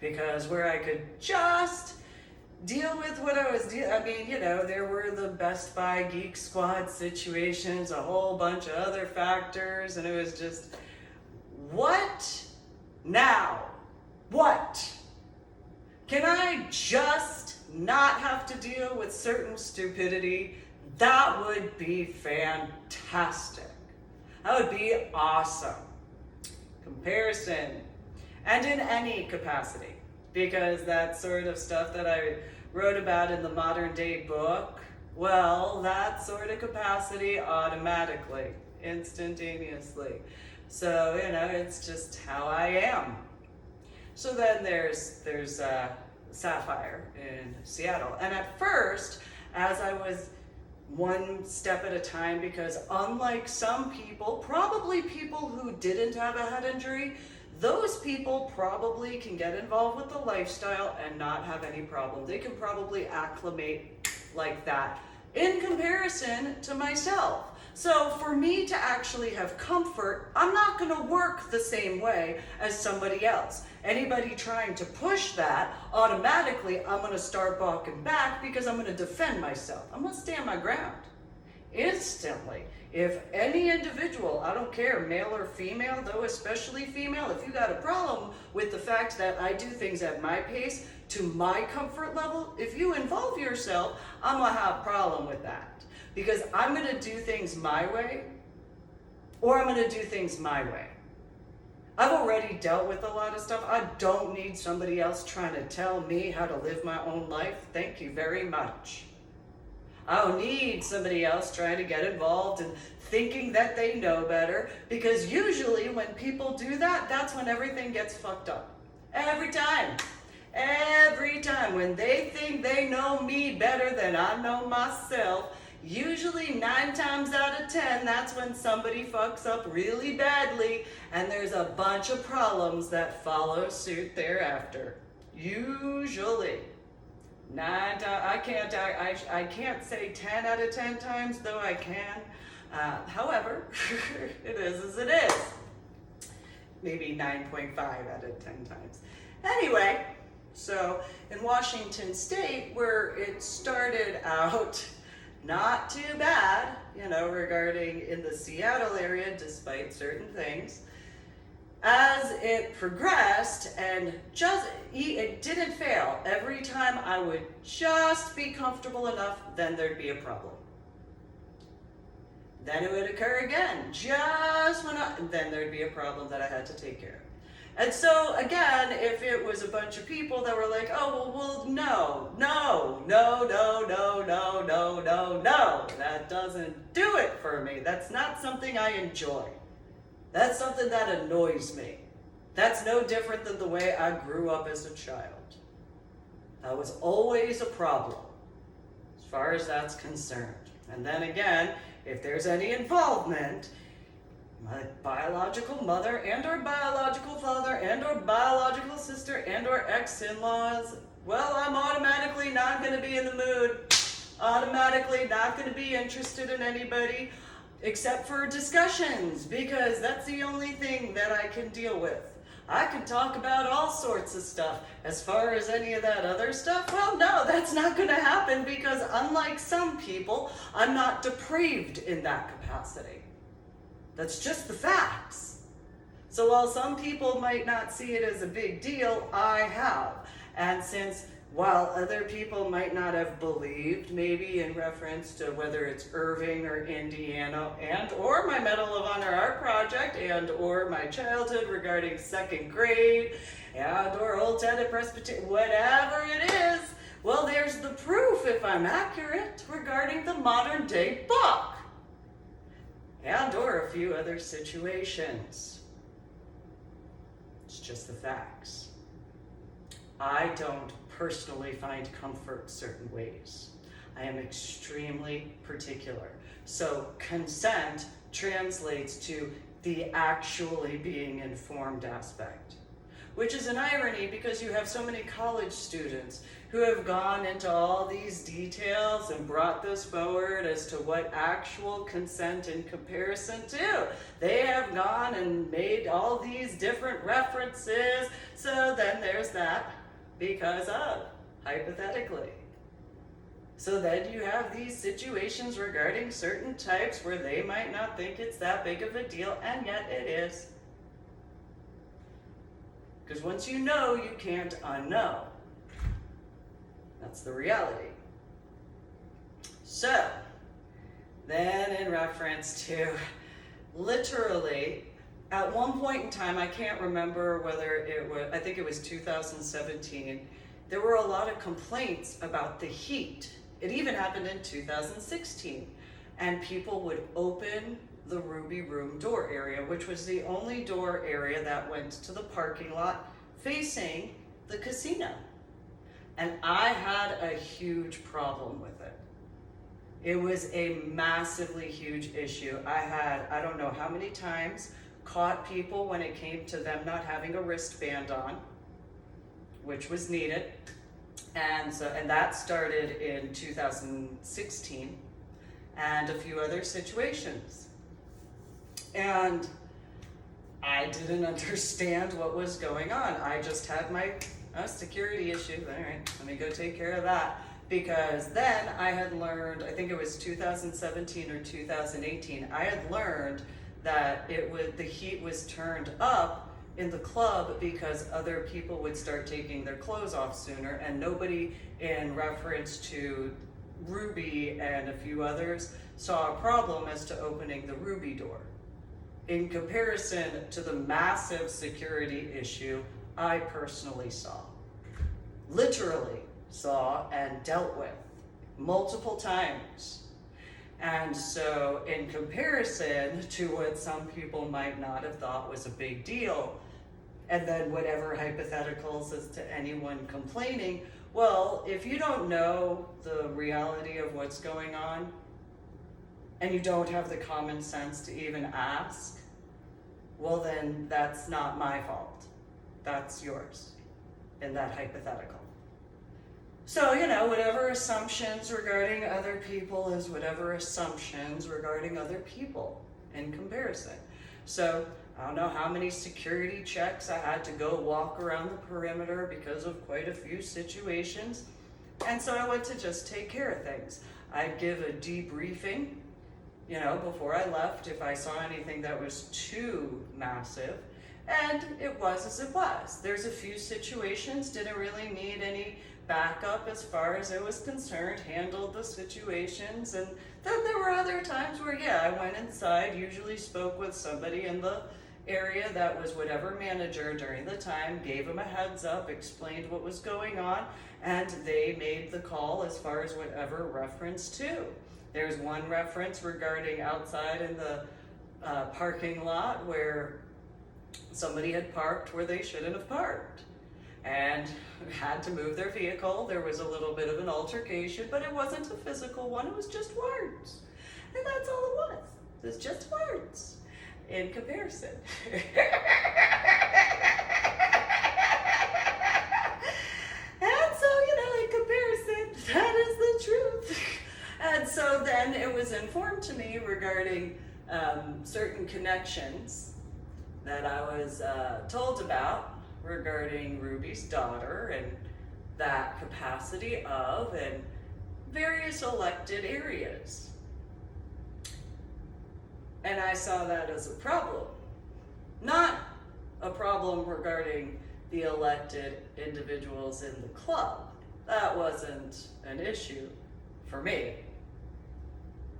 Because where I could just deal with what I was there were the Best Buy Geek Squad situations, a whole bunch of other factors, and it was just, what now? What? Can I just not have to deal with certain stupidity? That would be fantastic. That would be awesome. Comparison, and in any capacity. Because that sort of stuff that I wrote about in the modern day book, well, that sort of capacity automatically, instantaneously. So, it's just how I am. So then there's Sapphire in Seattle. And at first, as I was one step at a time, because unlike some people, probably people who didn't have a head injury, those people probably can get involved with the lifestyle and not have any problem. They can probably acclimate like that in comparison to myself. So for me to actually have comfort, I'm not going to work the same way as somebody else. Anybody trying to push that, automatically I'm going to start walking back because I'm going to defend myself. I'm going to stand my ground. Instantly. If any individual, I don't care, male or female, though especially female, if you got a problem with the fact that I do things at my pace, to my comfort level, if you involve yourself, I'm going to have a problem with that. Because I'm going to do things my way, or I'm going to do things my way. I've already dealt with a lot of stuff. I don't need somebody else trying to tell me how to live my own life. Thank you very much. I don't need somebody else trying to get involved and thinking that they know better, because usually when people do that, that's when everything gets fucked up. Every time. Every time. When they think they know me better than I know myself, usually 9 times out of 10, that's when somebody fucks up really badly, and there's a bunch of problems that follow suit thereafter. Usually. 9 times, I can't say 10 out of 10 times, though I can. However, it is as it is. Maybe 9.5 out of 10 times. Anyway, so in Washington State, where it started out not too bad, regarding in the Seattle area, despite certain things, as it progressed and it didn't fail. Every time I would just be comfortable enough, then there'd be a problem. Then it would occur again, then there'd be a problem that I had to take care of. And so again, if it was a bunch of people that were like, oh, well, no, that doesn't do it for me. That's not something I enjoy. That's something that annoys me. That's no different than the way I grew up as a child. That was always a problem, as far as that's concerned. And then again, if there's any involvement, my biological mother and or biological father and or biological sister and or ex-in-laws, well, I'm automatically not going to be in the mood, automatically not going to be interested in anybody except for discussions, because that's the only thing that I can deal with. I can talk about all sorts of stuff. As far as any of that other stuff, well, no, that's not going to happen, because unlike some people, I'm not depraved in that capacity. That's just the facts. So while some people might not see it as a big deal, I have. And since while other people might not have believed, maybe in reference to whether it's Irving or Indiana, and or my Medal of Honor art project, and or my childhood regarding 2nd grade, and or Old Testament Presbyterian, whatever it is, well, there's the proof, if I'm accurate, regarding the modern day book. And or a few other situations. It's just the facts. I don't personally find comfort certain ways. I am extremely particular. So consent translates to the actually being informed aspect, which is an irony, because you have so many college students who have gone into all these details and brought this forward as to what actual consent in comparison to. They have gone and made all these different references, so then there's that. Because of, hypothetically. So then you have these situations regarding certain types where they might not think it's that big of a deal, and yet it is. Because once you know, you can't unknow. That's the reality. So, then in reference to literally, at one point in time, I can't remember whether it was, I think it was 2017, there were a lot of complaints about the heat. It even happened in 2016. And people would open the Ruby Room door area, which was the only door area that went to the parking lot facing the casino. And I had a huge problem with it. It was a massively huge issue. I don't know how many times, caught people when it came to them not having a wristband on, which was needed. And that started in 2016, and a few other situations. And I didn't understand what was going on. I just had my security issue. All right, let me go take care of that. Because then I had learned, I think it was 2017 or 2018, I had learned that the heat was turned up in the club because other people would start taking their clothes off sooner, and nobody, in reference to Ruby and a few others, saw a problem as to opening the Ruby door. In comparison to the massive security issue I personally saw, literally saw and dealt with multiple times. And so in comparison to what some people might not have thought was a big deal, and then whatever hypotheticals as to anyone complaining, well, if you don't know the reality of what's going on, and you don't have the common sense to even ask, well then that's not my fault. That's yours in that hypothetical. So, whatever assumptions regarding other people is whatever assumptions regarding other people in comparison. So, I don't know how many security checks I had to go walk around the perimeter because of quite a few situations. And so I went to just take care of things. I'd give a debriefing, before I left if I saw anything that was too massive. And it was as it was. There's a few situations, didn't really need any backup as far as I was concerned, handled the situations. And then there were other times where, I went inside, usually spoke with somebody in the area that was whatever manager during the time, gave them a heads up, explained what was going on, and they made the call as far as whatever reference to. There's one reference regarding outside in the parking lot where somebody had parked where they shouldn't have parked and had to move their vehicle. There was a little bit of an altercation, but it wasn't a physical one, it was just words. And that's all it was. It was just words in comparison. And so, in comparison, that is the truth. And so then it was informed to me regarding certain connections that I was told about regarding Ruby's daughter and that capacity of and various elected areas. And I saw that as a problem. Not a problem regarding the elected individuals in the club. That wasn't an issue for me.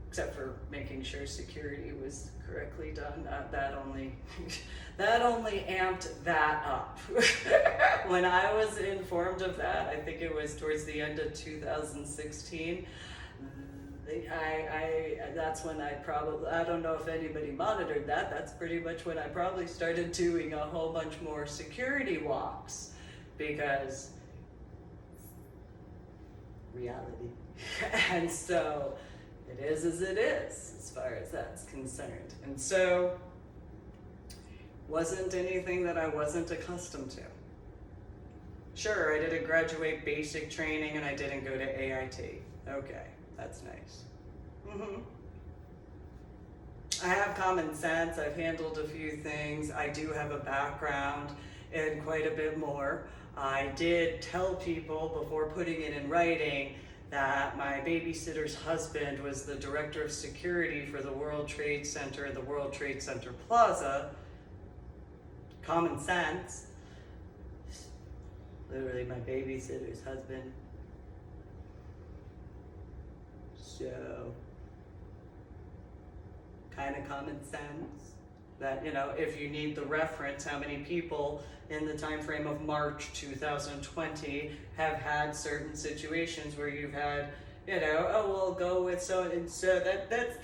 Except for making sure security was correctly done. That only amped that up. When I was informed of that, I think it was towards the end of 2016, that's when I don't know if anybody monitored that, that's pretty much when I probably started doing a whole bunch more security walks, because reality. And so, it is as it is, as far as that's concerned. And so, wasn't anything that I wasn't accustomed to. Sure, I didn't graduate basic training and I didn't go to AIT. Okay, that's nice. I have common sense, I've handled a few things, I do have a background in quite a bit more. I did tell people before putting it in writing that my babysitter's husband was the director of security for the World Trade Center and the World Trade Center Plaza. Common sense. Literally my babysitter's husband. So, kind of common sense that, if you need the reference, how many people in the time frame of March 2020 have had certain situations where you've had, we'll go with so and so. That's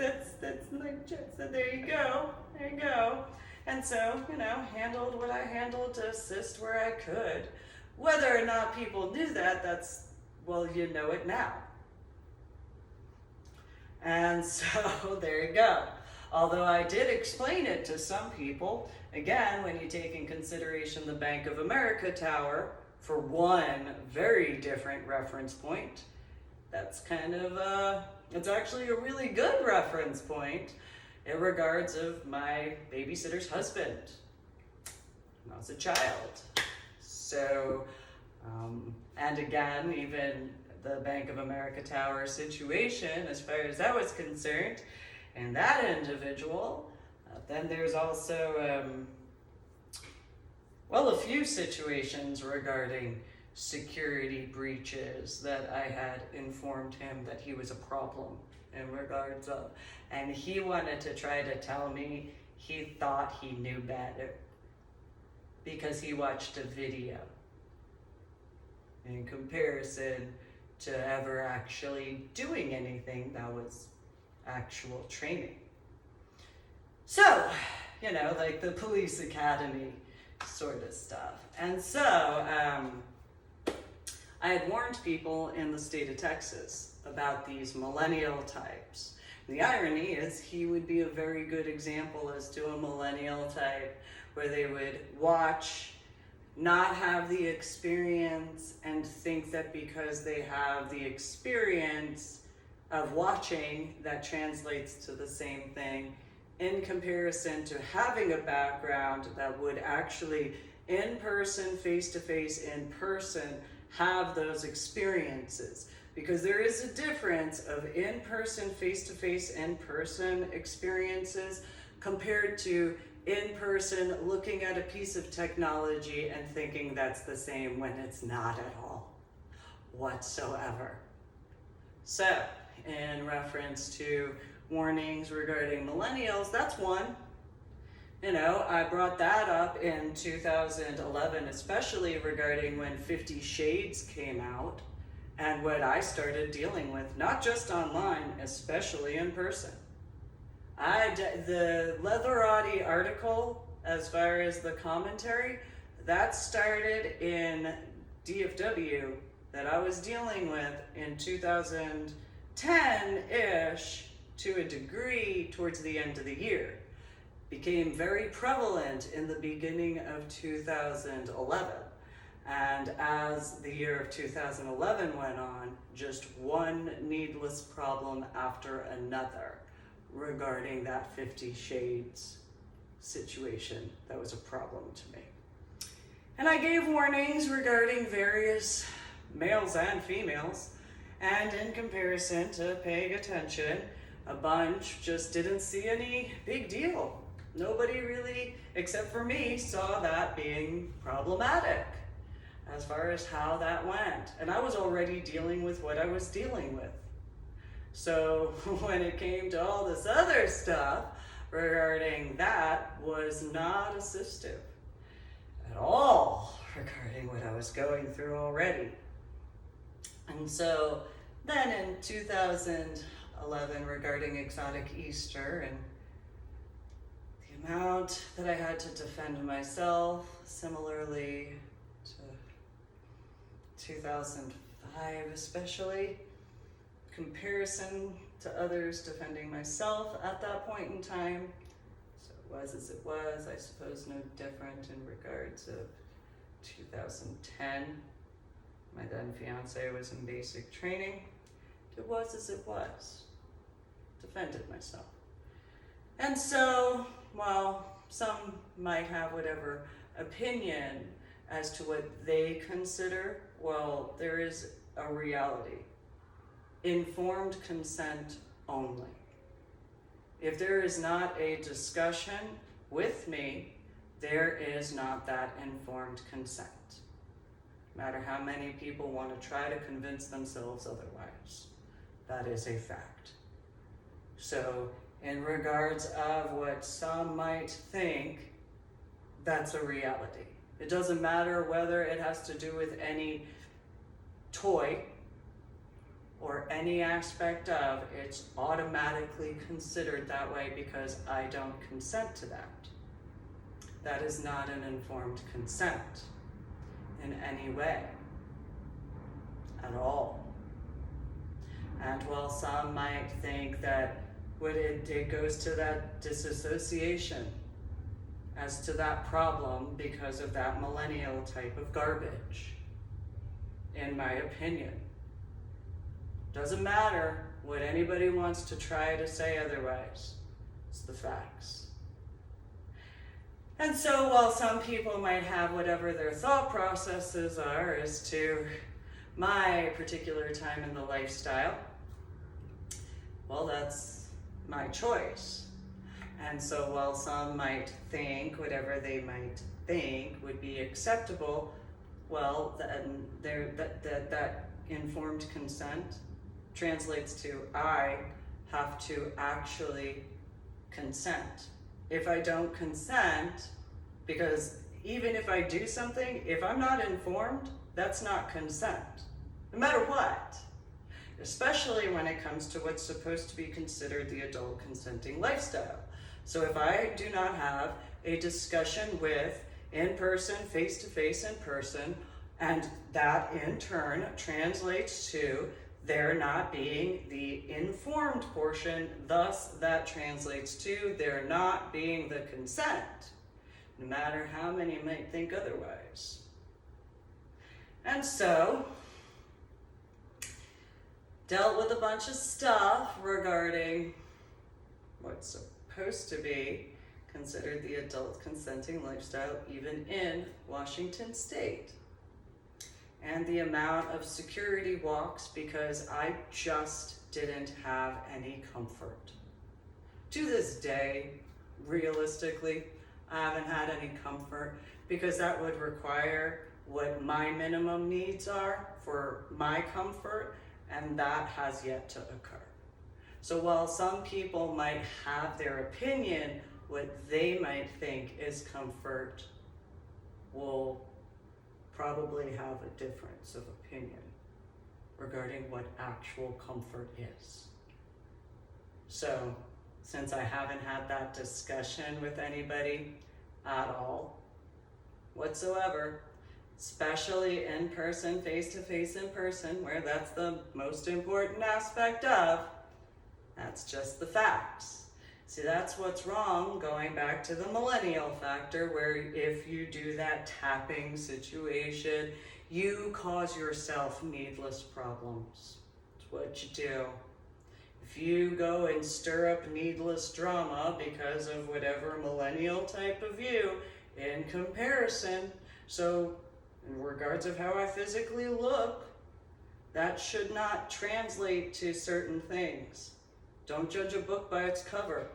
like just, so there you go. And so, handled what I handled to assist where I could. Whether or not people knew that, you know it now. And so, there you go. Although I did explain it to some people, again, when you take in consideration the Bank of America Tower, for one very different reference point, that's kind of, it's actually a really good reference point in regards of my babysitter's husband when I was a child. So, and again, even the Bank of America Tower situation, as far as that was concerned, and that individual, then there's also, a few situations regarding security breaches that I had informed him that he was a problem in regards of. And he wanted to try to tell me he thought he knew better because he watched a video. In comparison to ever actually doing anything that was actual training. So, like the police academy sort of stuff. And so, I had warned people in the state of Texas about these millennial types. The irony is he would be a very good example as to a millennial type where they would watch, not have the experience, and think that because they have the experience of watching, that translates to the same thing, in comparison to having a background that would actually in person, face-to-face, in person, have those experiences. Because there is a difference of in-person, face-to-face, in-person experiences compared to in-person looking at a piece of technology and thinking that's the same when it's not at all whatsoever. So, in reference to warnings regarding millennials, that's one. I brought that up in 2011, especially regarding when 50 Shades came out and what I started dealing with, not just online, especially in person. The Leatherati article, as far as the commentary, that started in DFW that I was dealing with in 2010-ish to a degree towards the end of the year. Became very prevalent in the beginning of 2011. And as the year of 2011 went on, just one needless problem after another regarding that 50 Shades situation that was a problem to me. And I gave warnings regarding various males and females, and in comparison to paying attention, a bunch just didn't see any big deal. Nobody really, except for me, saw that being problematic as far as how that went. And I was already dealing with what I was dealing with. So when it came to all this other stuff regarding that, was not assistive at all regarding what I was going through already. And so then in 2011 regarding exotic Easter and the amount that I had to defend myself, similarly to 2005 especially, comparison to others defending myself at that point in time. So it was as it was, I suppose no different in regards of 2010. My then fiance was in basic training. It was as it was. Defended myself. And so, while some might have whatever opinion as to what they consider, well, there is a reality. Informed consent only. If there is not a discussion with me, there is not that informed consent. No matter how many people want to try to convince themselves otherwise. That is a fact. So, in regards of what some might think, that's a reality. It doesn't matter whether it has to do with any toy or any aspect of, it's automatically considered that way because I don't consent to that. That is not an informed consent in any way at all. And while some might think that it goes to that disassociation as to that problem because of that millennial type of garbage, in my opinion. Doesn't matter what anybody wants to try to say otherwise. It's the facts. And so while some people might have whatever their thought processes are as to my particular time in the lifestyle, well, that's my choice. And so while some might think whatever they might think would be acceptable, well, then that informed consent translates to I have to actually consent. If I don't consent, because even if I do something, if I'm not informed, that's not consent. No matter what. especially when it comes to what's supposed to be considered the adult consenting lifestyle. So if I do not have a discussion with, in person, face-to-face in person, and that in turn translates to there not being the informed portion, thus that translates to there not being the consent, no matter how many might think otherwise. And so, dealt with a bunch of stuff regarding what's supposed to be considered the adult consenting lifestyle, even in Washington State. And the amount of security walks, because I just didn't have any comfort. To this day, realistically, I haven't had any comfort, because that would require what my minimum needs are for my comfort, and that has yet to occur. So while some people might have their opinion, what they might think is comfort will probably have a difference of opinion regarding what actual comfort is. So, since I haven't had that discussion with anybody at all, whatsoever, especially in person, face-to-face in person, where that's the most important aspect of, that's just the facts. See, that's what's wrong, going back to the millennial factor, where if you do that tapping situation, you cause yourself needless problems. It's what you do. If you go and stir up needless drama because of whatever millennial type of view, in comparison, so in regards of how I physically look, that should not translate to certain things. Don't judge a book by its cover.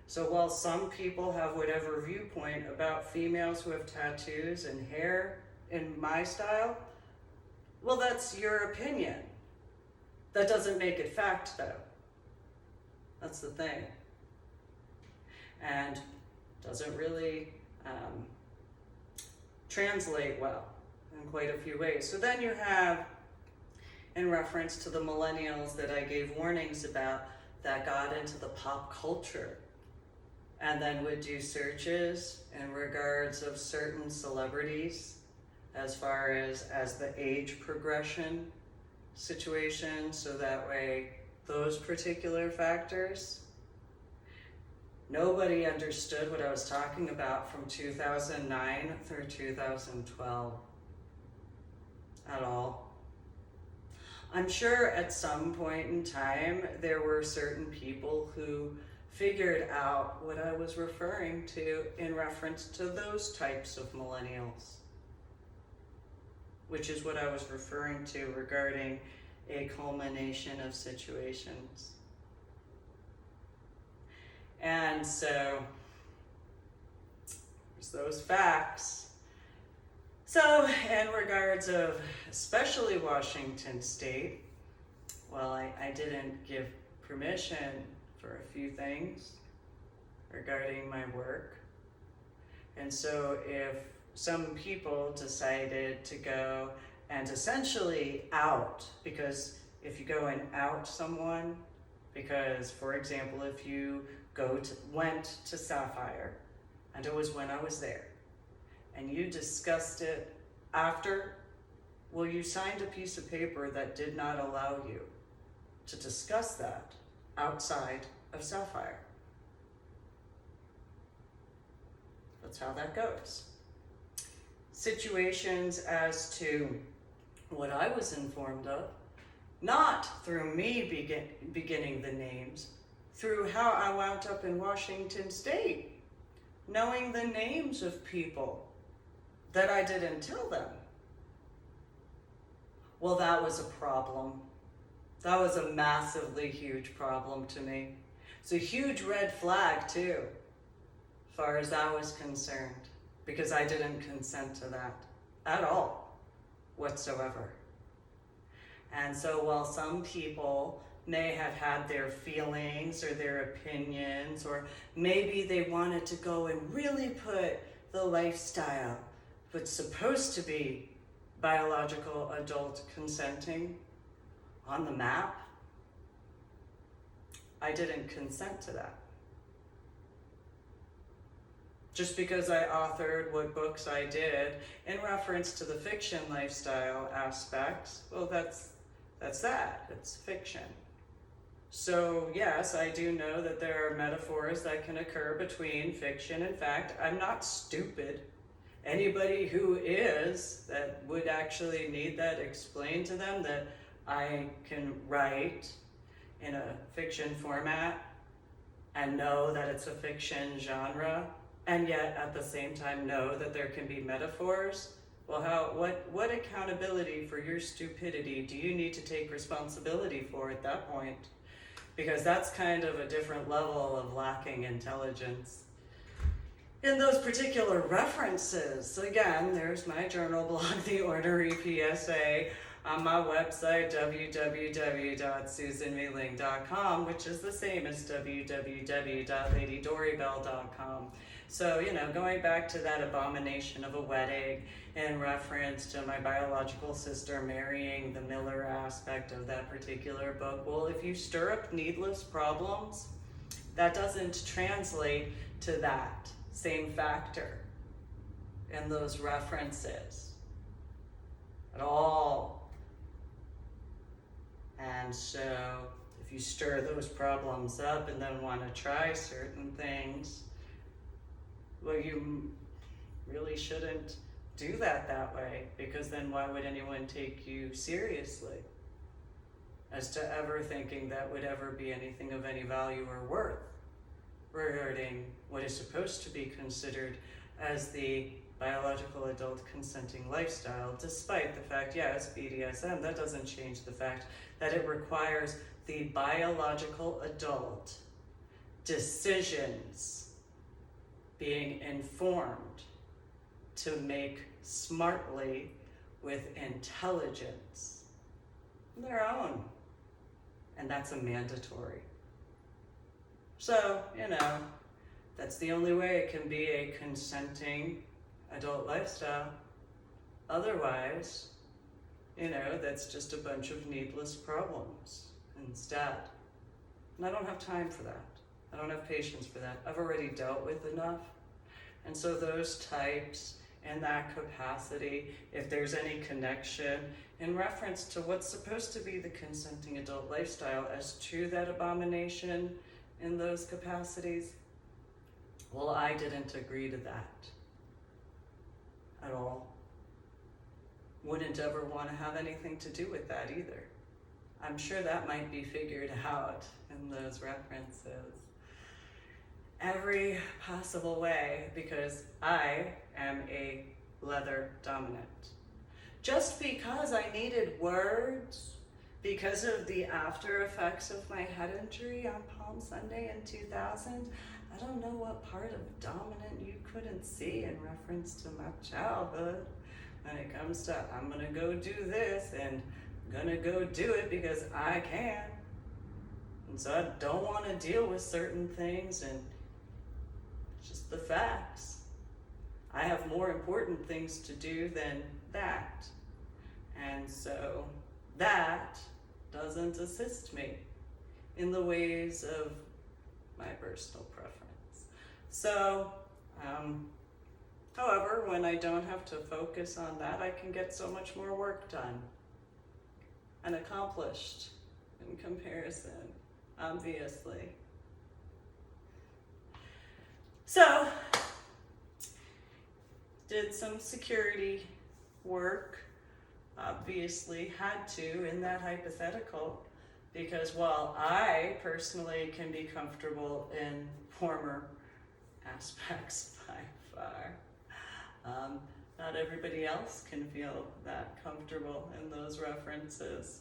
So while some people have whatever viewpoint about females who have tattoos and hair in my style, well, that's your opinion. That doesn't make it fact, though. That's the thing. And doesn't really translate well in quite a few ways. So then you have, in reference to the millennials that I gave warnings about, that got into the pop culture and then would do searches in regards of certain celebrities as far as the age progression situation, so that way those particular factors, nobody understood what I was talking about from 2009 through 2012 at all. I'm sure at some point in time there were certain people who figured out what I was referring to in reference to those types of millennials, which is what I was referring to regarding a culmination of situations. And so, there's those facts. So, in regards of especially Washington State, well, I didn't give permission for a few things regarding my work. And so if some people decided to go and essentially out, because if you go and out someone, because for example, if you went to Sapphire, and it was when I was there, and you discussed it after, well, you signed a piece of paper that did not allow you to discuss that outside of Sapphire. That's how that goes. Situations as to what I was informed of, not through me beginning the names, through how I wound up in Washington State, knowing the names of people that I didn't tell them. Well, that was a problem. That was a massively huge problem to me. It's a huge red flag too, as far as I was concerned, because I didn't consent to that at all, whatsoever. And so while some people may have had their feelings or their opinions, or maybe they wanted to go and really put the lifestyle, what's supposed to be biological adult consenting, on the map, I didn't consent to that. Just because I authored what books I did in reference to the fiction lifestyle aspects, well, that's that. It's fiction. So yes, I do know that there are metaphors that can occur between fiction and fact. I'm not stupid. Anybody who is, that would actually need that explained to them, that I can write in a fiction format and know that it's a fiction genre, and yet at the same time know that there can be metaphors. Well, what accountability for your stupidity do you need to take responsibility for at that point? Because that's kind of a different level of lacking intelligence in those particular references. Again, there's my journal blog, The Ornery PSA, on my website, www.susanmealing.com, which is the same as www.ladydorybell.com. So, going back to that abomination of a wedding in reference to my biological sister marrying the Miller aspect of that particular book, well, if you stir up needless problems, that doesn't translate to that same factor in those references at all. And so if you stir those problems up and then want to try certain things, well, you really shouldn't do that way, because then why would anyone take you seriously as to ever thinking that would ever be anything of any value or worth regarding what is supposed to be considered as the biological adult consenting lifestyle, despite the fact, yeah, it's BDSM. That doesn't change the fact that it requires the biological adult decisions being informed to make smartly with intelligence their own. And that's a mandatory. So, that's the only way it can be a consenting adult lifestyle. Otherwise, that's just a bunch of needless problems instead. And I don't have time for that. I don't have patience for that. I've already dealt with enough. And so those types in that capacity, if there's any connection in reference to what's supposed to be the consenting adult lifestyle as to that abomination in those capacities, well, I didn't agree to that at all. Wouldn't ever want to have anything to do with that either. I'm sure that might be figured out in those references. Every possible way, because I am a leather dominant. Just because I needed words, because of the after effects of my head injury on Palm Sunday in 2000, I don't know what part of dominant you couldn't see in reference to my childhood. When it comes to, I'm gonna go do this and I'm gonna go do it because I can. And so I don't want to deal with certain things, and it's just the facts. I have more important things to do than that. And so that doesn't assist me in the ways of my personal preference. So, however, when I don't have to focus on that, I can get so much more work done and accomplished in comparison, obviously. So, did some security work, obviously had to in that hypothetical, because while I personally can be comfortable in former aspects by far, not everybody else can feel that comfortable in those references.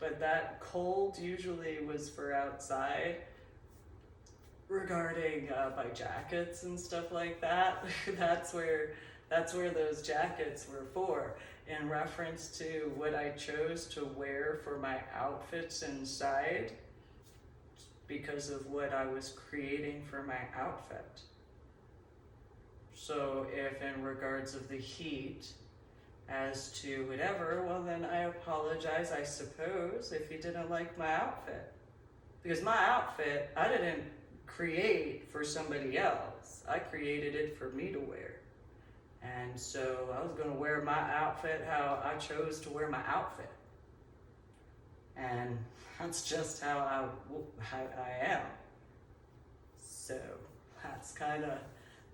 But that cold usually was for outside, regarding my jackets and stuff like that. That's where those jackets were for, in reference to what I chose to wear for my outfits inside, because of what I was creating for my outfit. So if in regards of the heat, as to whatever, well then I apologize, I suppose, if you didn't like my outfit. Because my outfit, I didn't create for somebody else. I created it for me to wear. And so I was gonna wear my outfit how I chose to wear my outfit. And that's just how I am. So that's kind of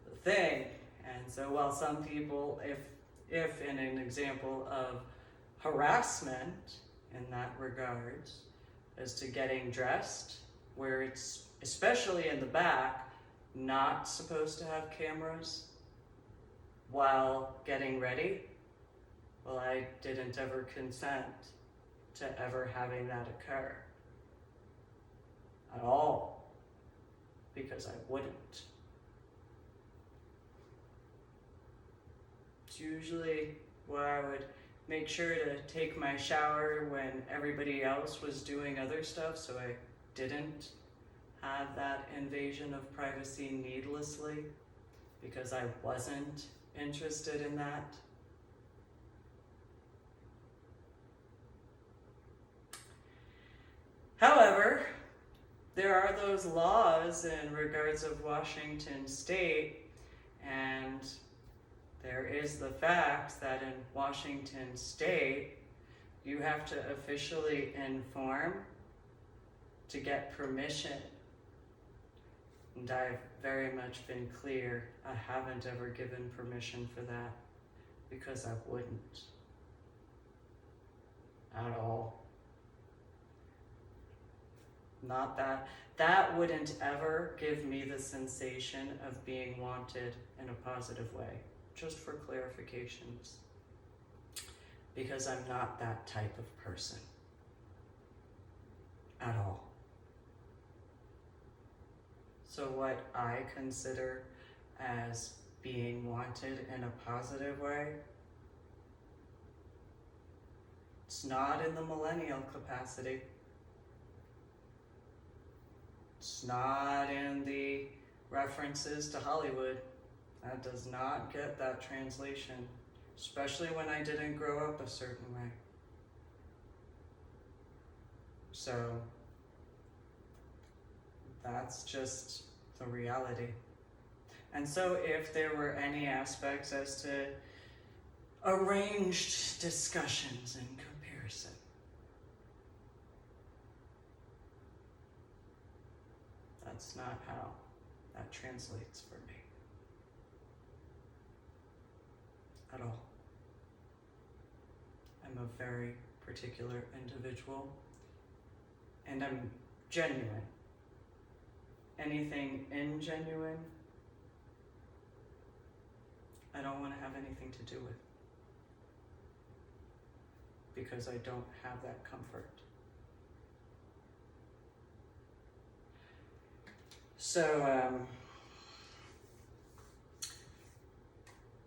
the thing. And so while some people, if in an example of harassment in that regards, as to getting dressed, where it's, especially in the back, not supposed to have cameras while getting ready, well, I didn't ever consent to ever having that occur at all, because I wouldn't. It's usually where I would make sure to take my shower when everybody else was doing other stuff, so I didn't have that invasion of privacy needlessly, because I wasn't interested in that. However, there are those laws in regards of Washington State, and there is the fact that in Washington State, you have to officially inform to get permission. And I've very much been clear, I haven't ever given permission for that, because I wouldn't. At all. Not that wouldn't ever give me the sensation of being wanted in a positive way, just for clarifications. Because I'm not that type of person. At all. So what I consider as being wanted in a positive way, it's not in the millennial capacity. It's not in the references to Hollywood. That does not get that translation, especially when I didn't grow up a certain way. So that's just the reality. And so if there were any aspects as to arranged discussions in comparison, that's not how that translates for me. At all. I'm a very particular individual, and I'm genuine. Anything ingenuine, I don't want to have anything to do with, because I don't have that comfort. So,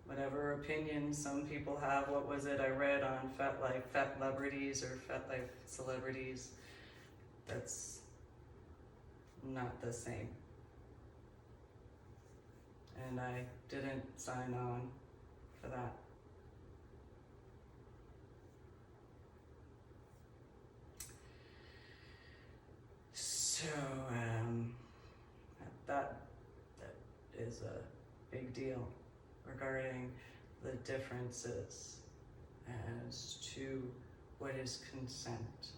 whatever opinion some people have, what was it I read on FetLebrities or FetLife celebrities, that's not the same. And I didn't sign on for that. So, that is a big deal regarding the differences as to what is consent.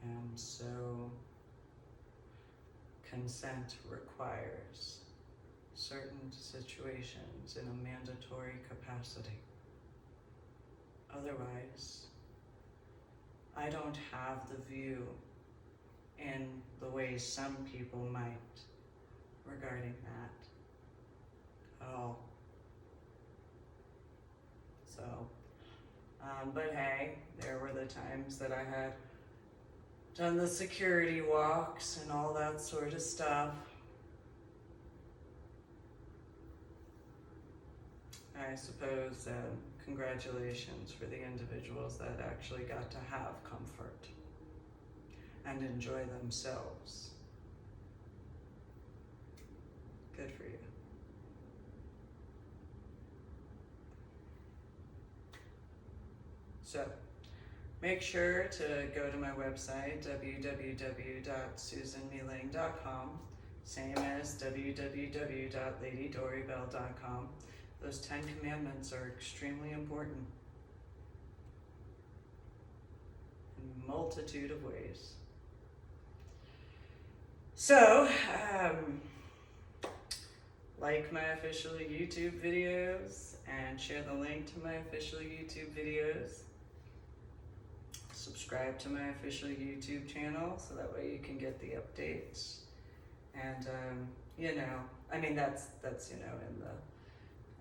And so consent requires certain situations in a mandatory capacity. Otherwise, I don't have the view in the way some people might regarding that at all. So, but hey, there were the times that I had done the security walks and all that sort of stuff. I suppose congratulations for the individuals that actually got to have comfort and enjoy themselves. Good for you. So make sure to go to my website, www.susanmealing.com, same as www.ladydorybell.com. Those 10 commandments are extremely important in a multitude of ways. So, like my official YouTube videos and share the link to my official YouTube videos. Subscribe to my official YouTube channel so that way you can get the updates. And, that's in the,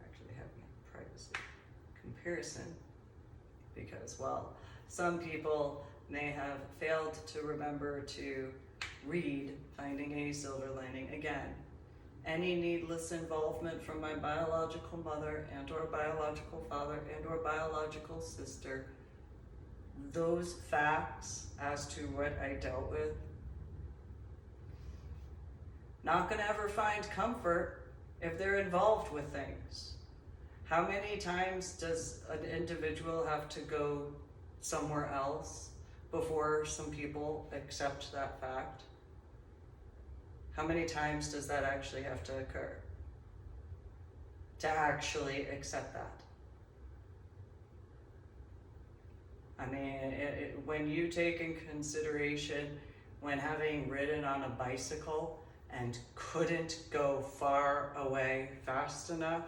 actually having a privacy comparison because, well, some people may have failed to remember to read Finding a Silver Lining. Again, any needless involvement from my biological mother and or biological father and or biological sister, those facts as to what I dealt with, not gonna ever find comfort if they're involved with things. How many times does an individual have to go somewhere else before some people accept that fact? How many times does that actually have to occur to actually accept that? I mean, when you take in consideration when having ridden on a bicycle and couldn't go far away fast enough,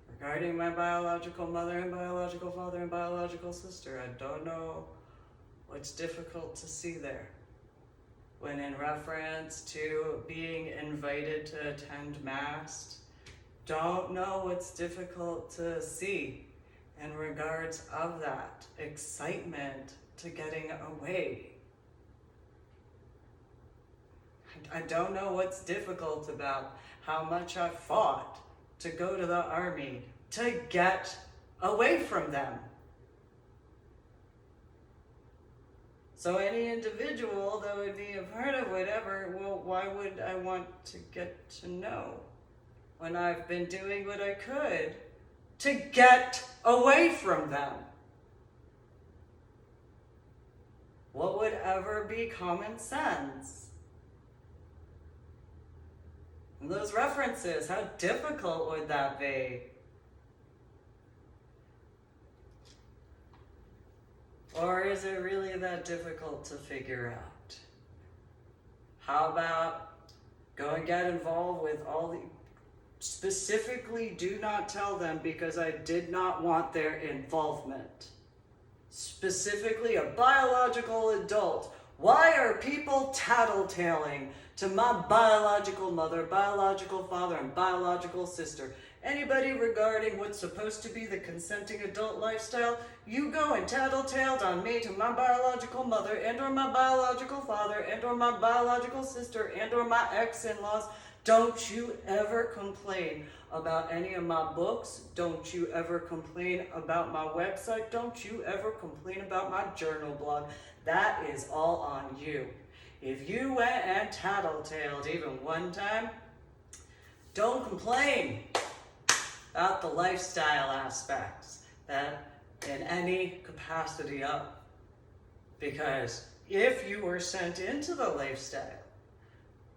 regarding my biological mother and biological father and biological sister, I don't know what's difficult to see there. When in reference to being invited to attend Mass, don't know what's difficult to see in regards of that excitement to getting away. I don't know what's difficult about how much I fought to go to the army to get away from them. So any individual that would be a part of whatever, well, why would I want to get to know when I've been doing what I could to get away from them? What would ever be common sense? And those references, how difficult would that be? Or is it really that difficult to figure out? How about go and get involved with all the, specifically do not tell them because I did not want their involvement. Specifically a biological adult. Why are people tattletaling to my biological mother, biological father, and biological sister? Anybody regarding what's supposed to be the consenting adult lifestyle, you go and tattletaled on me to my biological mother and or my biological father and or my biological sister and or my ex-in-laws. Don't you ever complain about any of my books. Don't you ever complain about my website. Don't you ever complain about my journal blog. That is all on you. If you went and tattletaled even one time, don't complain about the lifestyle aspects that in any capacity of. Because if you were sent into the lifestyle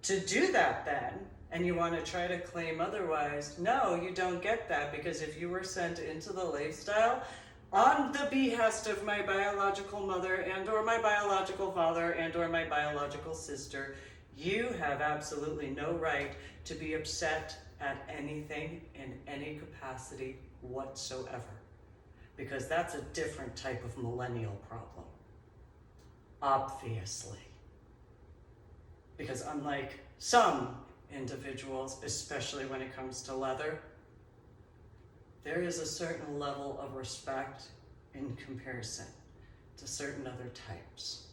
to do that then, and you want to try to claim otherwise, no, you don't get that, because if you were sent into the lifestyle on the behest of my biological mother and or my biological father and or my biological sister, you have absolutely no right to be upset at anything in any capacity whatsoever, because that's a different type of millennial problem, obviously. Because unlike some individuals, especially when it comes to leather, there is a certain level of respect in comparison to certain other types.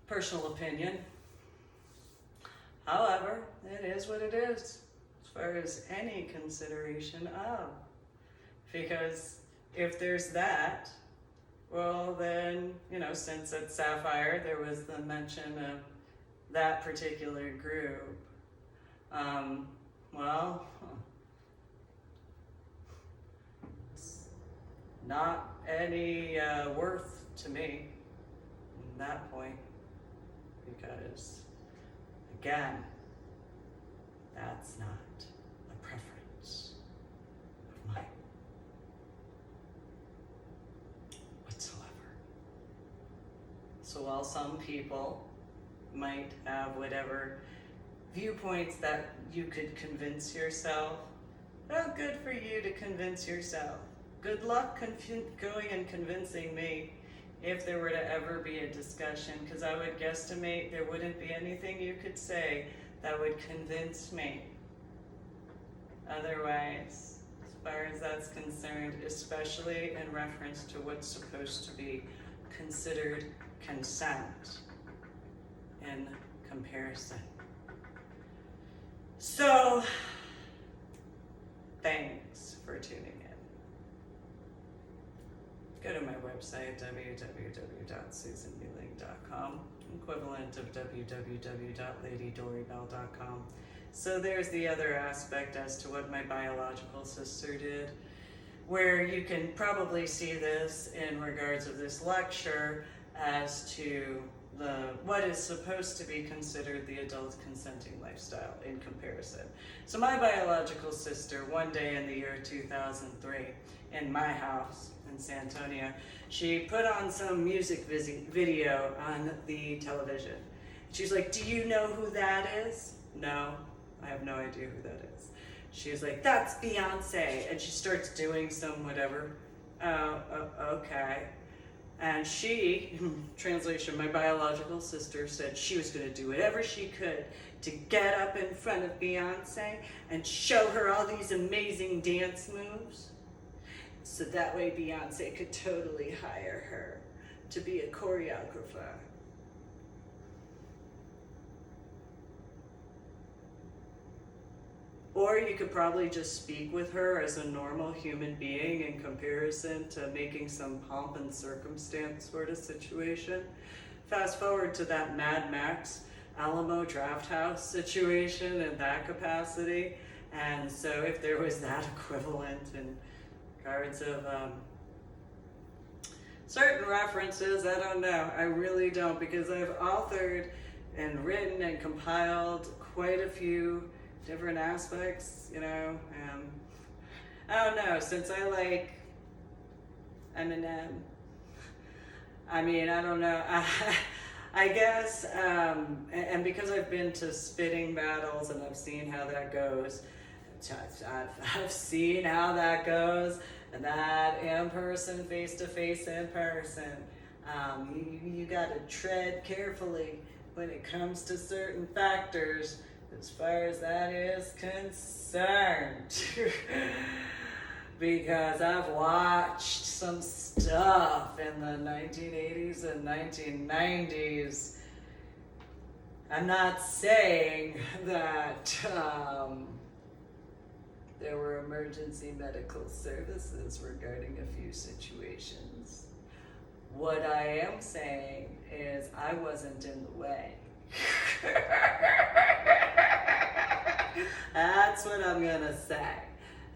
Personal opinion. However, it is what it is, as far as any consideration of. Because if there's that, well then, since it's Sapphire, there was the mention of that particular group. not any worth to me at that point, because again, that's not a preference of mine whatsoever. So while some people might have whatever viewpoints that you could convince yourself, well, good for you to convince yourself. Good luck going and convincing me if there were to ever be a discussion, because I would guesstimate there wouldn't be anything you could say that would convince me. Otherwise, as far as that's concerned, especially in reference to what's supposed to be considered consent in comparison. So, thanks for tuning in. Go to my website, www.susanmuling.com, equivalent of www.ladydorybell.com. So there's the other aspect as to what my biological sister did, where you can probably see this in regards of this lecture as to what is supposed to be considered the adult consenting lifestyle in comparison. So my biological sister, one day in the year 2003, in my house in San Antonio, she put on some music video on the television. She's like, "Do you know who that is?" "No, I have no idea who that is." She's like, "That's Beyonce." And she starts doing some whatever. Okay. And she, translation, my biological sister, said she was going to do whatever she could to get up in front of Beyonce and show her all these amazing dance moves, so that way Beyonce could totally hire her to be a choreographer. Or you could probably just speak with her as a normal human being in comparison to making some pomp and circumstance sort of situation. Fast forward to that Mad Max Alamo Drafthouse situation in that capacity. And so if there was that equivalent in regards of certain references, I don't know. I really don't, because I've authored and written and compiled quite a few different aspects, you know. I don't know, since I like Eminem, I mean, I don't know. I guess, and because I've been to spitting battles and I've seen how that goes, I've seen how that goes, and that in person, face to face in person, you got to tread carefully when it comes to certain factors as far as that is concerned. Because I've watched some stuff in the 1980s and 1990s. I'm not saying that there were emergency medical services regarding a few situations. What I am saying is I wasn't in the way. That's what I'm gonna say.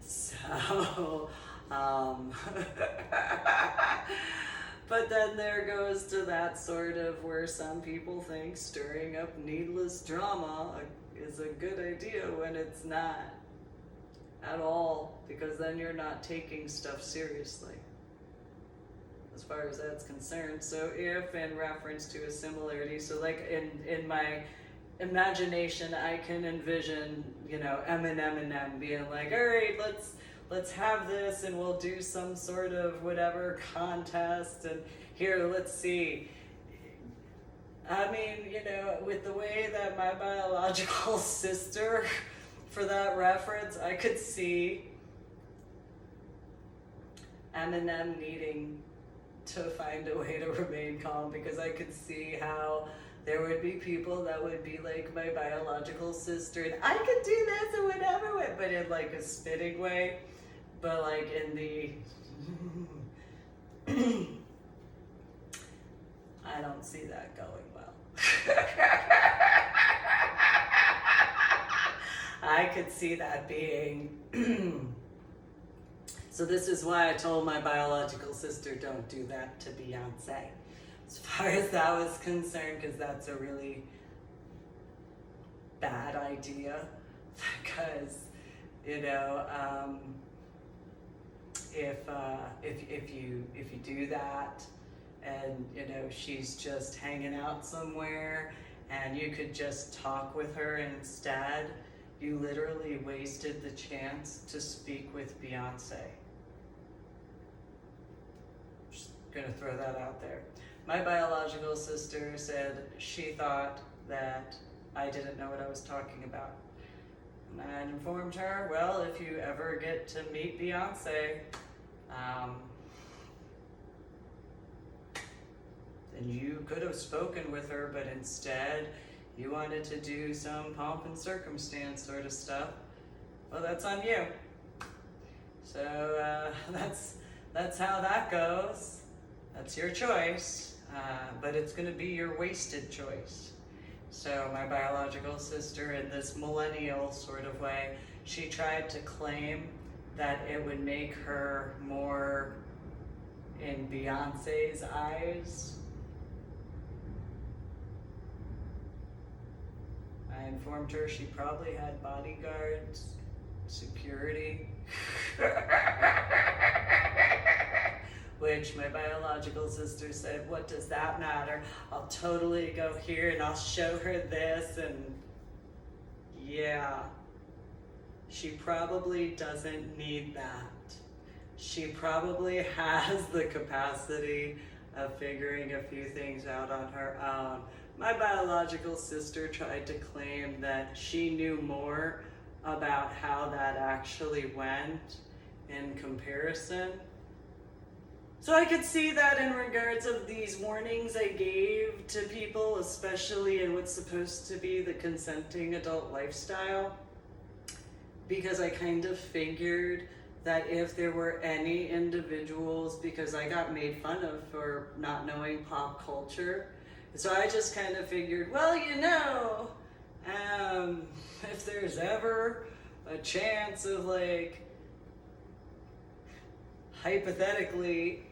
So, but then there goes to that sort of where some people think stirring up needless drama is a good idea when it's not at all, because then you're not taking stuff seriously as far as that's concerned. So if in reference to a similarity, so like in my imagination, I can envision, you know, Eminem being like, all right, let's have this and we'll do some sort of whatever contest, and here, let's see. I mean, you know, with the way that my biological sister, for that reference, I could see Eminem needing to find a way to remain calm, because I could see how there would be people that would be like my biological sister, and I could do this or whatever, but in like a spitting way, but like in the I don't see that going well. I could see that being So this is why I told my biological sister, don't do that to Beyonce. As far as that was concerned, because that's a really bad idea. Because, you know, if you do that, and you know she's just hanging out somewhere, and you could just talk with her instead, you literally wasted the chance to speak with Beyonce. Just gonna throw that out there. My biological sister said she thought that I didn't know what I was talking about. And I informed her, well, if you ever get to meet Beyonce, then you could have spoken with her, but instead you wanted to do some pomp and circumstance sort of stuff. Well, that's on you. So that's how that goes. That's your choice, but it's going to be your wasted choice. So my biological sister, in this millennial sort of way, she tried to claim that it would make her more in Beyonce's eyes. I informed her she probably had bodyguards, security, which my biological sister said, what does that matter? I'll totally go here and I'll show her this, and yeah, she probably doesn't need that. She probably has the capacity of figuring a few things out on her own. My biological sister tried to claim that she knew more about how that actually went in comparison. So I could see that in regards of these warnings I gave to people, especially in what's supposed to be the consenting adult lifestyle, because I kind of figured that if there were any individuals, because I got made fun of for not knowing pop culture, so I just kind of figured, well, you know, if there's ever a chance of like, hypothetically,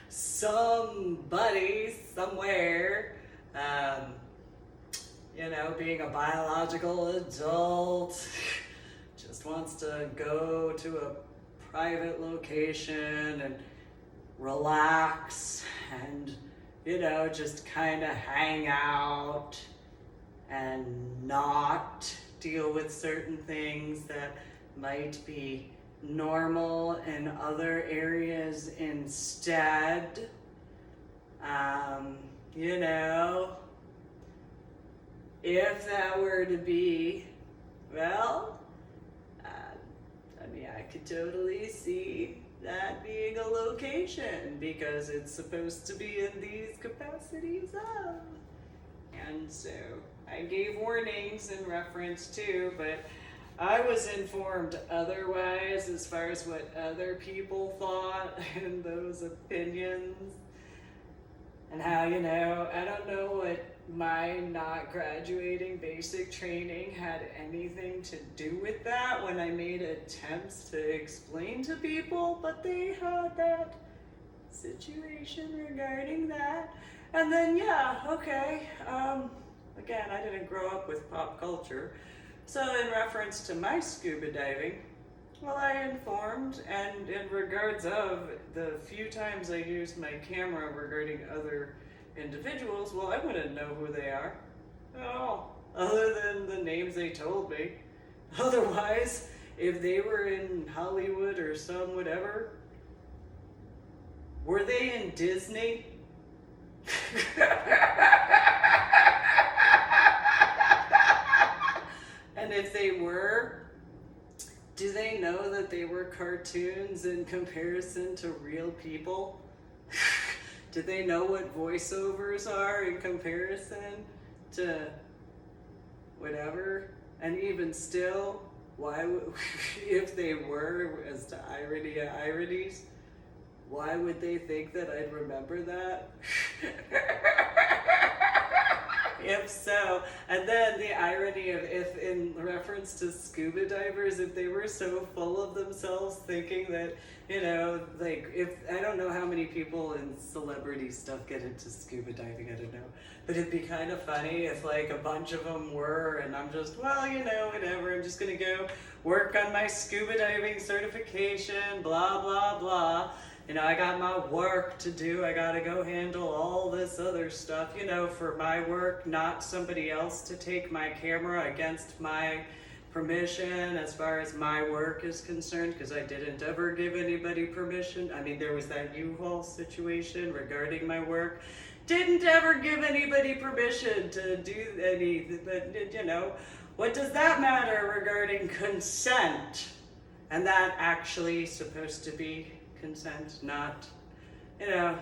somebody somewhere, you know, being a biological adult, just wants to go to a private location and relax and, you know, just kind of hang out and not deal with certain things that might be normal in other areas instead. You know, if that were to be, well, I mean, I could totally see that being a location because it's supposed to be in these capacities of. And so I gave warnings in reference to, but I was informed otherwise as far as what other people thought and those opinions. And how, you know, I don't know what my not graduating basic training had anything to do with that when I made attempts to explain to people, but they had that situation regarding that. And then, yeah, okay, again, I didn't grow up with pop culture. So in reference to my scuba diving, well, I informed, and in regards of the few times I used my camera regarding other individuals, well, I wouldn't know who they are at all, other than the names they told me. Otherwise, if they were in Hollywood or some whatever, were they in Disney? And if they were, do they know that they were cartoons in comparison to real people? Do they know what voiceovers are in comparison to whatever? And even still, why would, if they were, as to irony of ironies, why would they think that I'd remember that? If so, and then the irony of if in reference to scuba divers, if they were so full of themselves thinking that, you know, like if, I don't know how many people in celebrity stuff get into scuba diving, I don't know. But it'd be kind of funny if like a bunch of them were, and I'm just, well, you know, whatever, I'm just gonna go work on my scuba diving certification, blah, blah, blah. You know, I got my work to do. I gotta go handle all this other stuff, you know, for my work, not somebody else to take my camera against my permission as far as my work is concerned, because I didn't ever give anybody permission. I mean, there was that U-Haul situation regarding my work. Didn't ever give anybody permission to do anything, but, you know, what does that matter regarding consent? And that actually supposed to be consent, not, you know,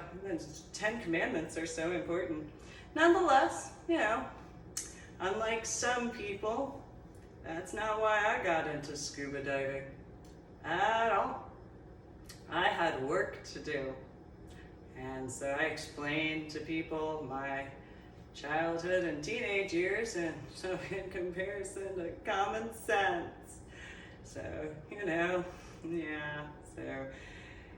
10 commandments are so important. Nonetheless, you know, unlike some people, that's not why I got into scuba diving at all. I had work to do. And so I explained to people my childhood and teenage years, and so in comparison to common sense. So, you know, yeah, so.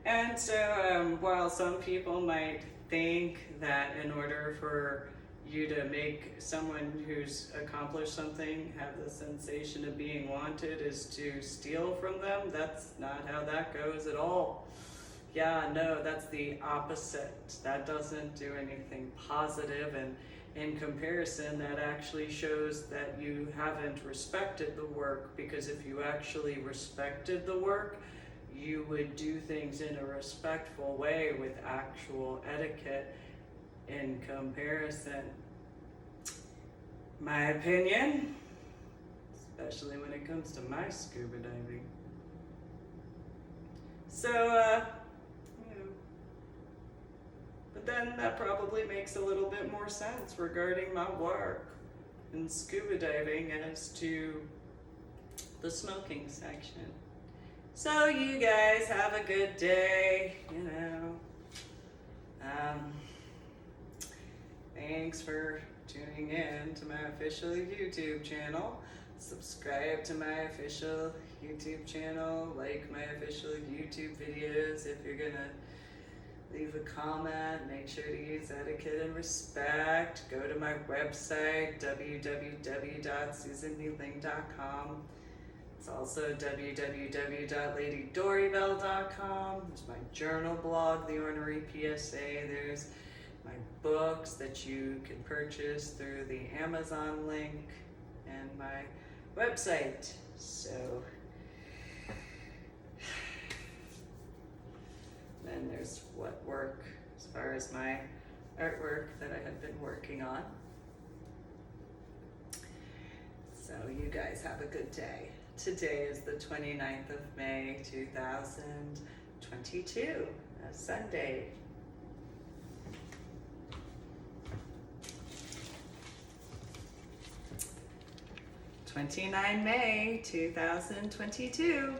And so while some people might think that in order for you to make someone who's accomplished something have the sensation of being wanted is to steal from them, that's not how that goes at all. Yeah, no, that's the opposite. That doesn't do anything positive, and in comparison, that actually shows that you haven't respected the work, because if you actually respected the work, you would do things in a respectful way with actual etiquette in comparison. My opinion, especially when it comes to my scuba diving. So, you know, but then that probably makes a little bit more sense regarding my work in scuba diving as to the smoking section. So you guys have a good day, you know. Thanks for tuning in to my official YouTube channel. Subscribe to my official YouTube channel, like my official YouTube videos. If you're gonna leave a comment, make sure to use etiquette and respect. Go to my website, www.susanneeling.com. It's also www.ladydorybell.com. There's my journal blog, The Ornery PSA. There's my books that you can purchase through the Amazon link, and my website. So then there's what work as far as my artwork that I have been working on. So you guys have a good day. Today is the 29th of May, 2022, a Sunday. May 2022.